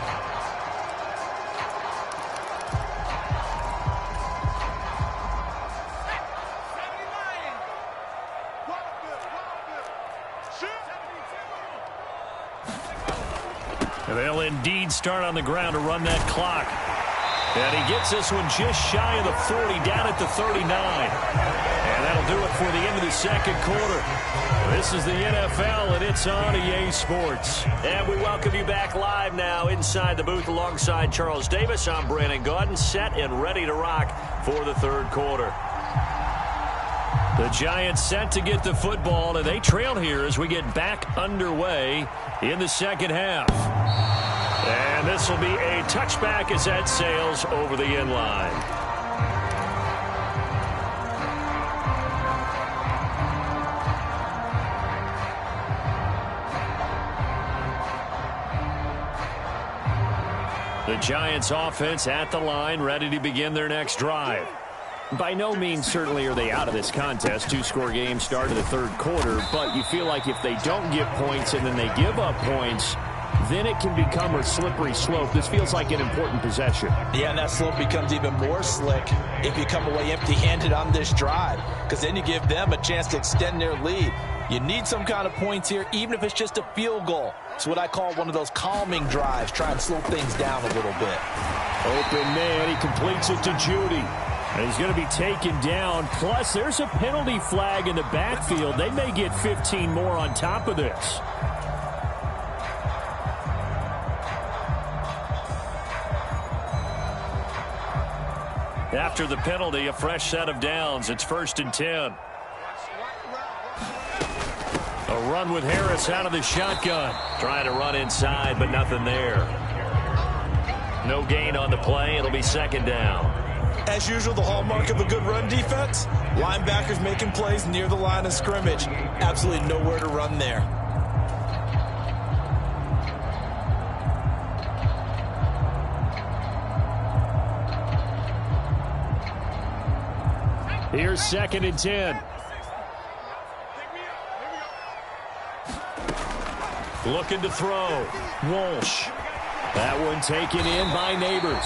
indeed start on the ground to run that clock. And he gets this one just shy of the 40, down at the 39. And that'll do it for the end of the second quarter. This is the NFL, and it's on EA Sports. And we welcome you back live now inside the booth alongside Charles Davis. I'm Brandon Gaudin, set and ready to rock for the third quarter. The Giants set to get the football, and they trail here as we get back underway in the second half. And this will be a touchback as that sails over the end line. The Giants offense at the line, ready to begin their next drive. By no means certainly are they out of this contest. Two-score game start of the third quarter, but you feel like if they don't get points and then they give up points, then it can become a slippery slope. This feels like an important possession.
Yeah, and that slope becomes even more slick if you come away empty-handed on this drive, because then you give them a chance to extend their lead. You need some kind of points here, even if it's just a field goal. It's what I call one of those calming drives. Try and slow things down a little bit.
Open man, he completes it to Judy. And he's going to be taken down. Plus, there's a penalty flag in the backfield. They may get 15 more on top of this.
After the penalty, a fresh set of downs. It's 1st and 10. A run with Harris out of the shotgun. Trying to run inside, but nothing there. No gain on the play. It'll be 2nd down.
As usual, the hallmark of a good run defense, linebackers making plays near the line of scrimmage. Absolutely nowhere to run there.
Here's 2nd and 10.
Looking to throw.
Walsh. That one taken in by Neighbors.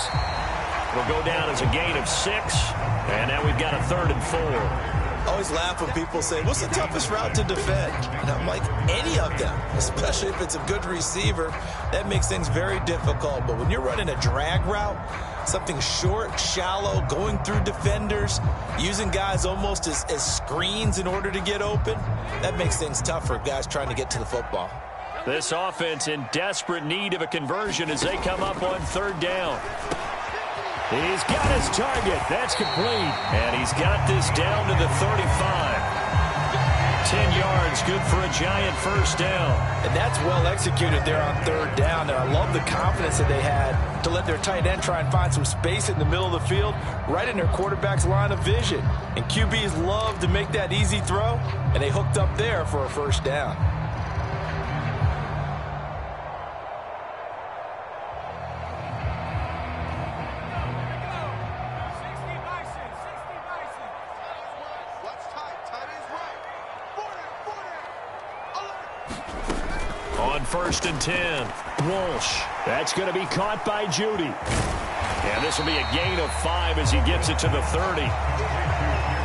Will go down as a gain of 6. And now we've got a 3rd and 4.
I always laugh when people say, what's the toughest route to defend? And I'm like, any of them, especially if it's a good receiver. That makes things very difficult. But when you're running a drag route, something short, shallow, going through defenders, using guys almost as screens in order to get open, that makes things tough for guys trying to get to the football.
This offense in desperate need of a conversion as they come up on 3rd down.
He's got his target. That's complete.
And he's got this down to the 35. 10 yards, good for a Giant 1st down.
And that's well executed there on 3rd down. And I love the confidence that they had to let their tight end try and find some space in the middle of the field, right in their quarterback's line of vision. And QBs love to make that easy throw, and they hooked up there for a 1st down.
On 1st and 10.
Walsh. That's going to be caught by Judy.
And this will be a gain of 5 as he gets it to the 30.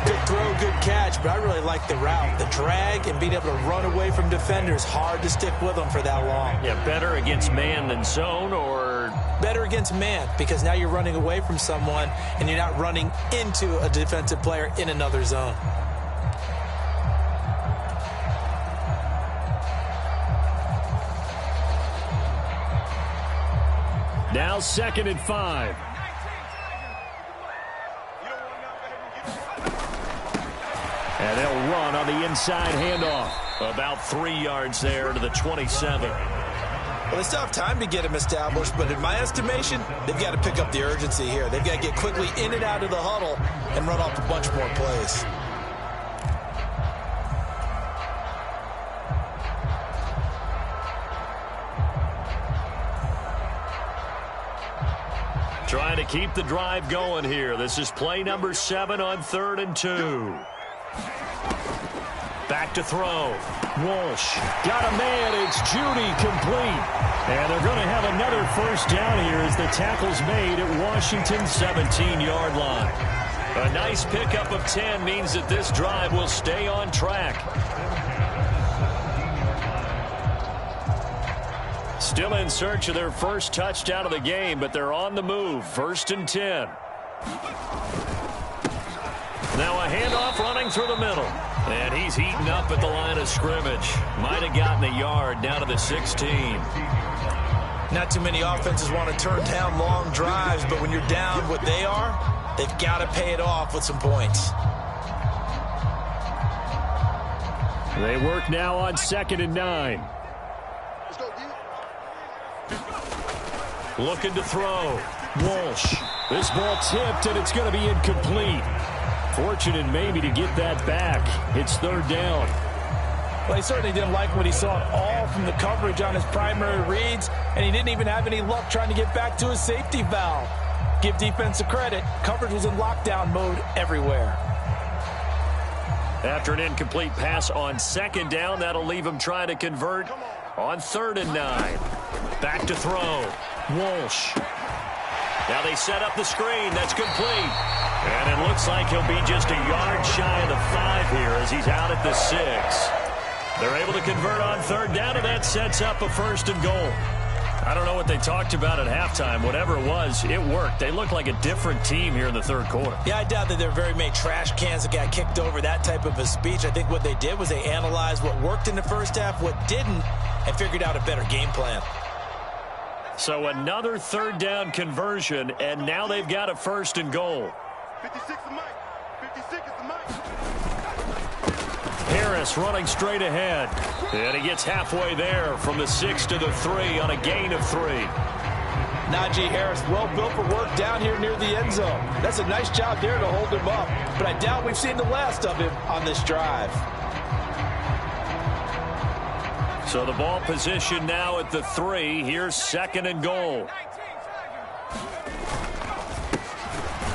Good throw, good catch, but I really like the route. The drag and being able to run away from defenders, hard to stick with them for that long.
Yeah, better against man than zone, or
better against man, because now you're running away from someone and you're not running into a defensive player in another zone.
Now 2nd and 5. And they'll run on the inside handoff.
About 3 yards there to the 27.
Well, they still have time to get him established, but in my estimation, they've got to pick up the urgency here. They've got to get quickly in and out of the huddle and run off a bunch more plays.
Trying to keep the drive going here. This is play number 7 on 3rd and 2. Back to throw.
Walsh got a man. It's Judy, complete. And they're going to have another 1st down here as the tackle's made at Washington's 17-yard line.
A nice pickup of 10 means that this drive will stay on track. Still in search of their first touchdown of the game, but they're on the move. 1st and 10. Now a handoff running through the middle. And he's heating up at the line of scrimmage. Might have gotten a yard down to the 16.
Not too many offenses want to turn down long drives, but when you're down what they are, they've got to pay it off with some points.
They work now on 2nd and 9.
Looking to throw.
Walsh. This ball tipped, and it's going to be incomplete. Fortunate maybe to get that back. It's 3rd down.
Well, he certainly didn't like what he saw at all from the coverage on his primary reads, and he didn't even have any luck trying to get back to his safety valve. Give defense a credit. Coverage was in lockdown mode everywhere.
After an incomplete pass on 2nd down, that'll leave him trying to convert on 3rd and 9. Back to throw. Walsh. Now they set up the screen. That's complete. And it looks like he'll be just a yard shy of the 5 here as he's out at the 6. They're able to convert on 3rd down, and that sets up a 1st and goal. I don't know what they talked about at halftime. Whatever it was, it worked. They look like a different team here in the 3rd quarter.
Yeah, I doubt that there are very many trash cans that got kicked over, that type of a speech. I think what they did was they analyzed what worked in the first half, what didn't, and figured out a better game plan.
So another 3rd down conversion, and now they've got a 1st and goal.
56 is Mike. 56 is the Mike.
Harris running straight ahead. And he gets halfway there from the 6 to the 3 on a gain of 3.
Najee Harris, well built for work down here near the end zone. That's a nice job there to hold him up. But I doubt we've seen the last of him on this drive.
So the ball position now at the 3. Here's 2nd and goal.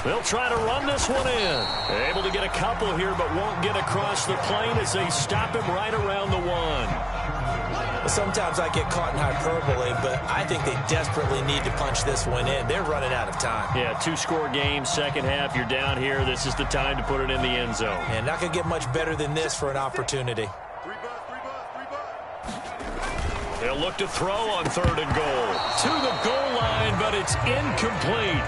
They'll try to run this one in. Able to get a couple here, but won't get across the plane as they stop him right around the 1.
Well, sometimes I get caught in hyperbole, but I think they desperately need to punch this one in. They're running out of time.
Yeah, 2-score game, 2nd half. You're down here. This is the time to put it in the end zone.
And not going to get much better than this for an opportunity.
They'll look to throw on 3rd and goal. To the goal line, but it's incomplete.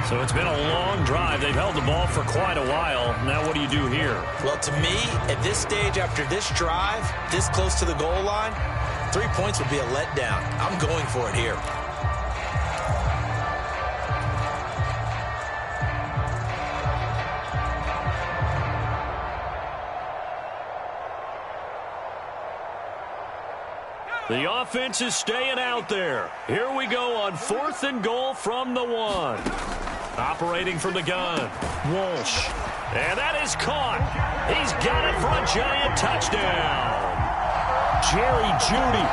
So it's been a long drive. They've held the ball for quite a while. Now what do you do here?
Well, to me, at this stage, after this drive, this close to the goal line, 3 points would be a letdown. I'm going for it here.
The offense is staying out there. Here we go on 4th and goal from the 1. Operating from the gun. Walsh. And that is caught. He's got it for a giant touchdown. Jerry Jeudy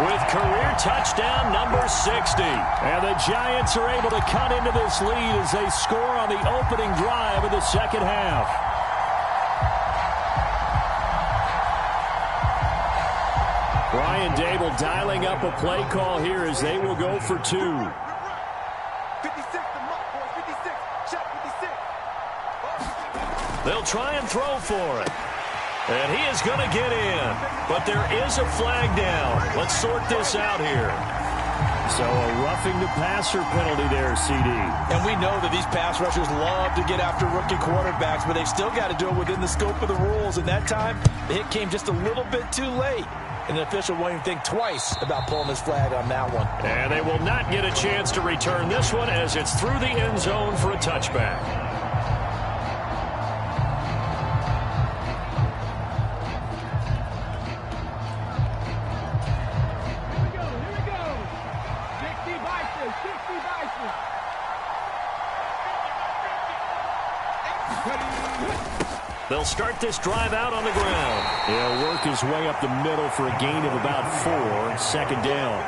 with career touchdown number 60.
And the Giants are able to cut into this lead as they score on the opening drive of the 2nd half. Brian Dable dialing up a play call here as they will go for 2.
56 the Mike, boys. 56. Shot 56.
They'll try and throw for it. And he is going to get in. But there is a flag down. Let's sort this out here.
So a roughing the passer penalty there, CD.
And we know that these pass rushers love to get after rookie quarterbacks, but they've still got to do it within the scope of the rules. And that time, the hit came just a little bit too late. And the official won't even think twice about pulling his flag on that one.
And they will not get a chance to return this one as it's through the end zone for a touchback. They'll start this drive out on the ground.
He'll work his way up the middle for a gain of about 4. 2nd down.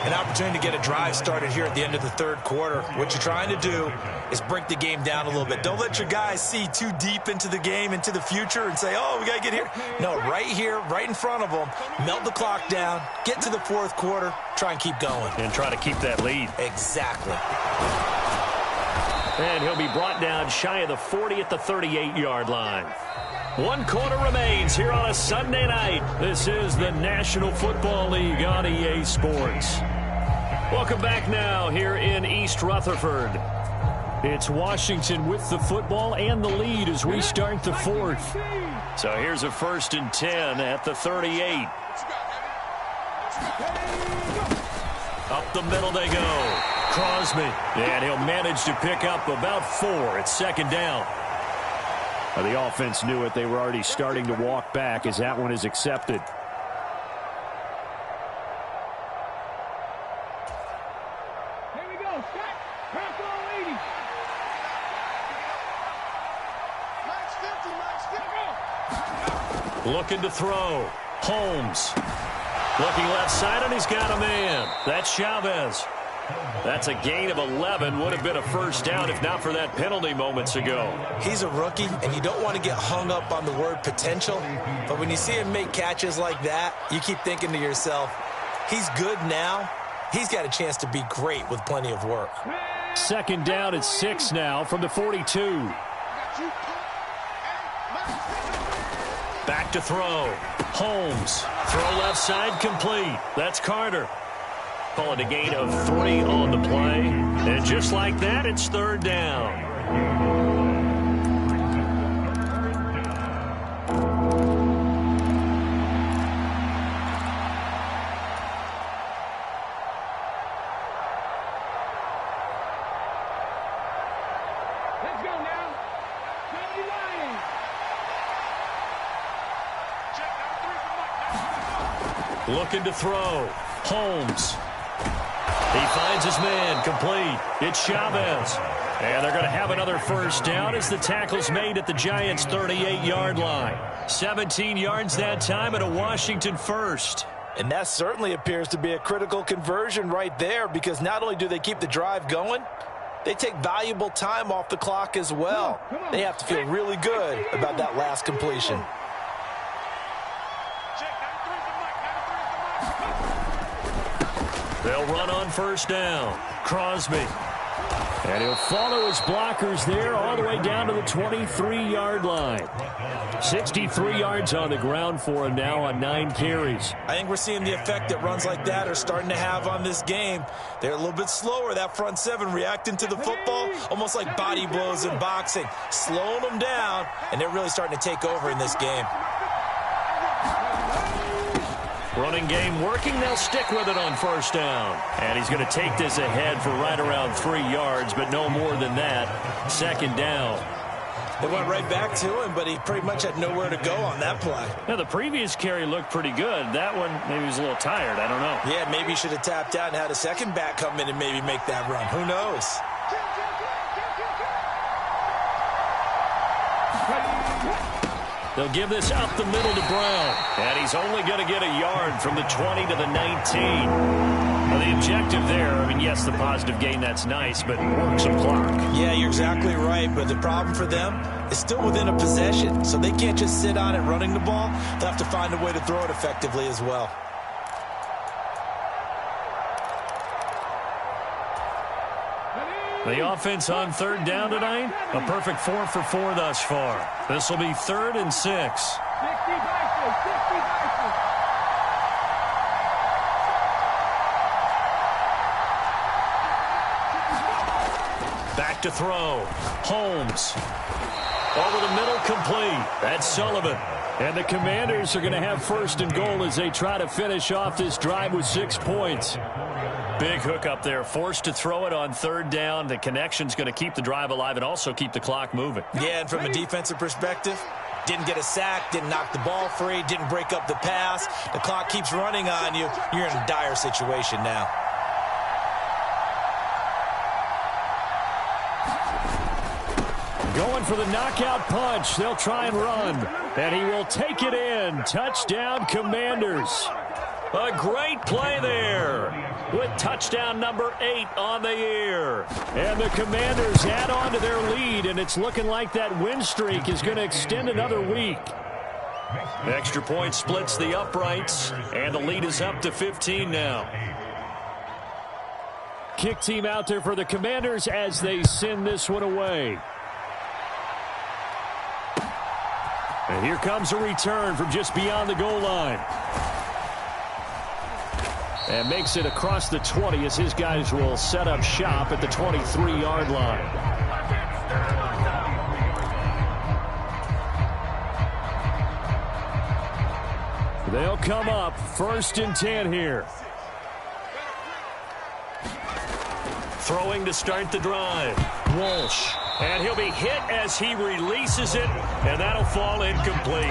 An opportunity to get a drive started here at the end of the 3rd quarter. What you're trying to do is break the game down a little bit. Don't let your guys see too deep into the game, into the future, and say, oh, we got to get here. No, right here, right in front of them, melt the clock down, get to the 4th quarter, try and keep going.
And try to keep that lead.
Exactly.
And he'll be brought down shy of the 40 at the 38-yard line. 1 quarter remains here on a Sunday night.
This is the National Football League on EA Sports. Welcome back now here in East Rutherford. It's Washington with the football and the lead as we start the fourth. So here's a 1st and 10 at the 38. Up the middle they go. Crosby. And he'll manage to pick up about 4. It's 2nd down. The offense knew it. They were already starting to walk back as that one is accepted.
Here we go. Set. Pass on 80. Max 50, Max 50.
Looking to throw. Holmes. Looking left side, and he's got a man. That's Chavez. That's a gain of 11. Would have been a 1st down if not for that penalty moments ago.
He's a rookie, and you don't want to get hung up on the word potential. But when you see him make catches like that, you keep thinking to yourself, he's good now. He's got a chance to be great with plenty of work.
2nd down at 6 now from the 42. Back to throw. Holmes. Throw left side complete. That's Carter. Call it a gain of 3 on the play. And just like that, it's 3rd down.
Let's go now. 79. Check down 3 for Mike.
Looking to throw. Holmes. He finds his man complete. It's Chavez. And they're going to have another 1st down as the tackle's made at the Giants' 38-yard line. 17 yards that time and a Washington 1st.
And that certainly appears to be a critical conversion right there, because not only do they keep the drive going, they take valuable time off the clock as well. They have to feel really good about that last completion.
They'll run on 1st down. Crosby. And he'll follow his blockers there all the way down to the 23-yard line. 63 yards on the ground for him now on 9 carries.
I think we're seeing the effect that runs like that are starting to have on this game. They're a little bit slower, that front 7, reacting to the football, almost like body blows in boxing, slowing them down, and they're really starting to take over in this game.
Running game working. They'll stick with it on 1st down. And he's going to take this ahead for right around 3 yards, but no more than that. 2nd down.
They went right back to him, but he pretty much had nowhere to go on that play.
Now, the previous carry looked pretty good. That one, maybe he was a little tired. I don't know.
Yeah, maybe he should have tapped out and had a second back come in and maybe make that run. Who knows?
They'll give this up the middle to Brown. And he's only going to get a yard from the 20 to the 19. Now, the objective there, I mean, yes, the positive gain, that's nice, but work some clock.
Yeah, you're exactly right, but the problem for them is still within a possession, so they can't just sit on it running the ball. They'll have to find a way to throw it effectively as well.
The offense on 3rd down tonight, a perfect 4 for 4 thus far. This will be 3rd and 6.
60
Back to throw. Holmes. Over the middle, complete. That's Sullivan. And the Commanders are going to have 1st and goal as they try to finish off this drive with 6 points. Big hook up there. Forced to throw it on 3rd down. The connection's going to keep the drive alive and also keep the clock moving.
Yeah, and from a defensive perspective, didn't get a sack, didn't knock the ball free, didn't break up the pass. The clock keeps running on you. You're in a dire situation now.
Going for the knockout punch. They'll try and run. And he will take it in. Touchdown, Commanders. A great play there with touchdown number 8 on the year. And the Commanders add on to their lead, and it's looking like that win streak is going to extend another week. The extra point splits the uprights, and the lead is up to 15 now. Kick team out there for the Commanders as they send this one away. And here comes a return from just beyond the goal line. And makes it across the 20 as his guys will set up shop at the 23-yard line. They'll come up 1st and 10 here. Throwing to start the drive. Walsh. And he'll be hit as he releases it, and that'll fall incomplete.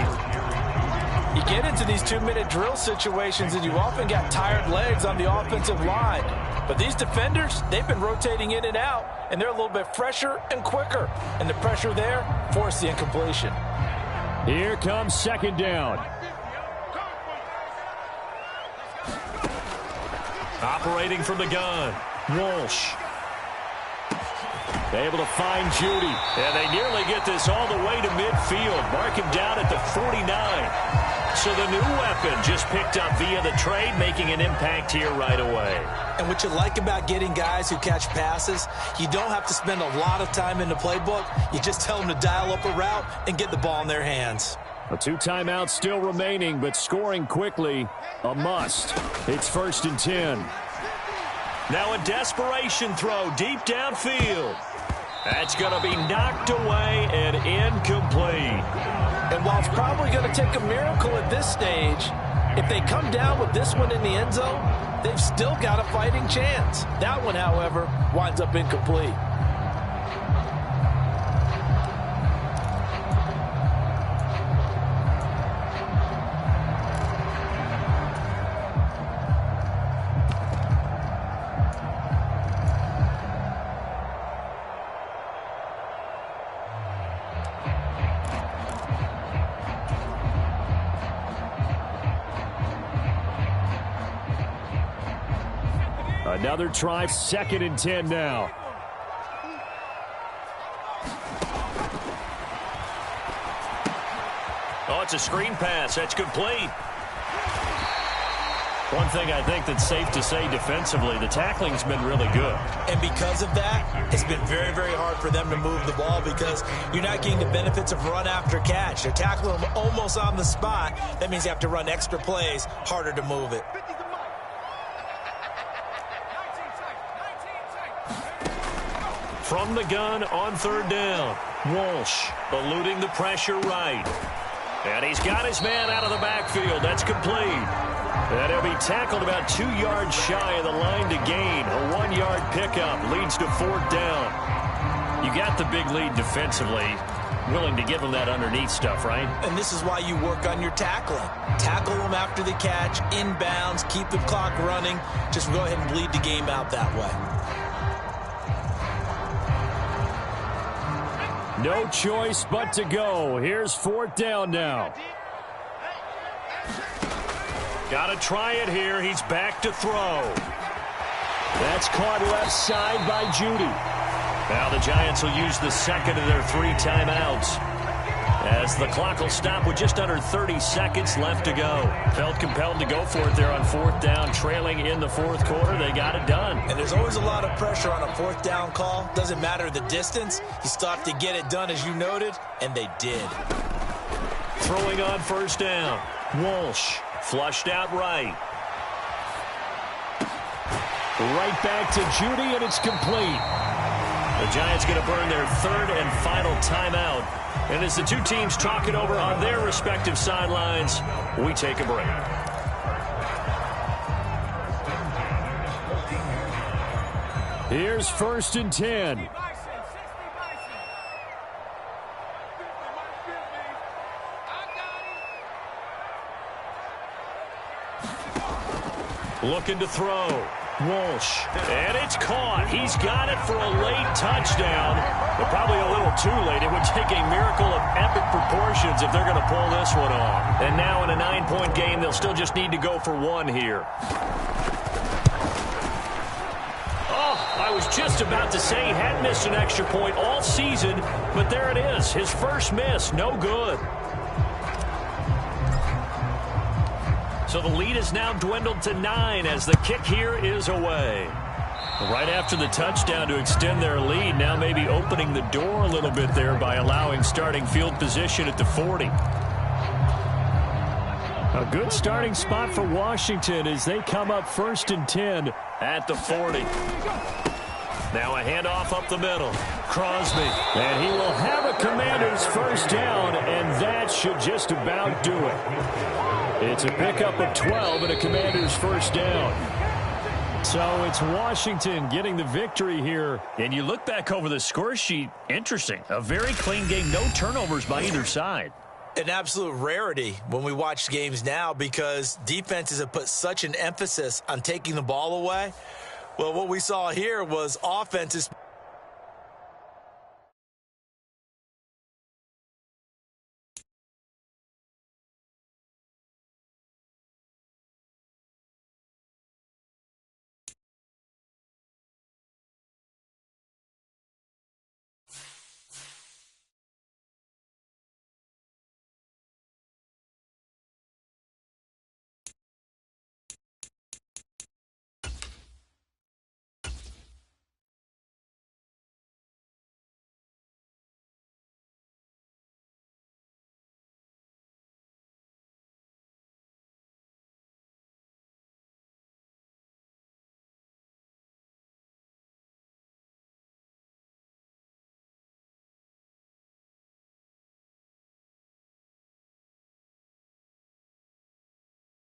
You get into these 2-minute drill situations, and you often got tired legs on the offensive line. But these defenders, they've been rotating in and out, and they're a little bit fresher and quicker. And the pressure there forced the incompletion.
Here comes 2nd down. Operating from the gun, Walsh. Able to find Judy. And they nearly get this all the way to midfield. Mark him down at the 49. So the new weapon just picked up via the trade, making an impact here right away.
And what you like about getting guys who catch passes, you don't have to spend a lot of time in the playbook. You just tell them to dial up a route and get the ball in their hands.
A 2 timeouts still remaining, but scoring quickly, a must. It's 1st and 10. Now a desperation throw deep downfield. That's going to be knocked away and incomplete.
And while it's probably going to take a miracle at this stage, if they come down with this one in the end zone, they've still got a fighting chance. That one, however, winds up incomplete.
Another try, 2nd and 10 now.
Oh, it's a screen pass. That's complete.
One thing I think that's safe to say defensively, the tackling's been really good.
And because of that, it's been very, very hard for them to move the ball because you're not getting the benefits of run after catch. They're tackling them almost on the spot. That means you have to run extra plays, harder to move it.
From the gun on 3rd down. Walsh eluding the pressure right. And he's got his man out of the backfield. That's complete. And he'll be tackled about 2 yards shy of the line to gain. A 1-yard pickup leads to 4th down. You got the big lead defensively. Willing to give them that underneath stuff, right?
And this is why you work on your tackling. Tackle them after the catch, inbounds, keep the clock running. Just go ahead and bleed the game out that way.
No choice but to go. Here's 4th down now.
Got to try it here. He's back to throw.
That's caught left side by Judy.
Now the Giants will use the 2nd of their 3 timeouts, as the clock will stop with just under 30 seconds left to go. Felt compelled to go for it there on 4th down, trailing in the 4th quarter. They got it done.
And there's always a lot of pressure on a 4th down call. Doesn't matter the distance. You still have to get it done, as you noted, and they did.
Throwing on 1st down. Walsh flushed out right.
Right back to Judy, and it's complete.
The Giants going to burn their 3rd and final timeout. And as the two teams talk it over on their respective sidelines, we take a break.
Here's 1st and 10.
Looking to throw. Walsh. And it's caught. He's got it for a late touchdown, but probably a little too late. It would take a miracle of epic proportions if they're going to pull this one off. And now in a 9-point game, they'll still just need to go for 1 here. Oh, I was just about to say he hadn't missed an extra point all season, but there it is. His first miss, no good. So the lead is now dwindled to 9 as the kick here is away. Right after the touchdown to extend their lead, now maybe opening the door a little bit there by allowing starting field position at the 40.
A good starting spot for Washington as they come up 1st and 10.
At the 40. Now a handoff up the middle. Crosby.
And he will have a Commanders first down, and that should just about do it. It's a pickup of 12 and a Commanders first down. So it's Washington getting the victory here.
And you look back over the score sheet, interesting. A very clean game, no turnovers by either side.
An absolute rarity when we watch games now because defenses have put such an emphasis on taking the ball away. Well, what we saw here was offenses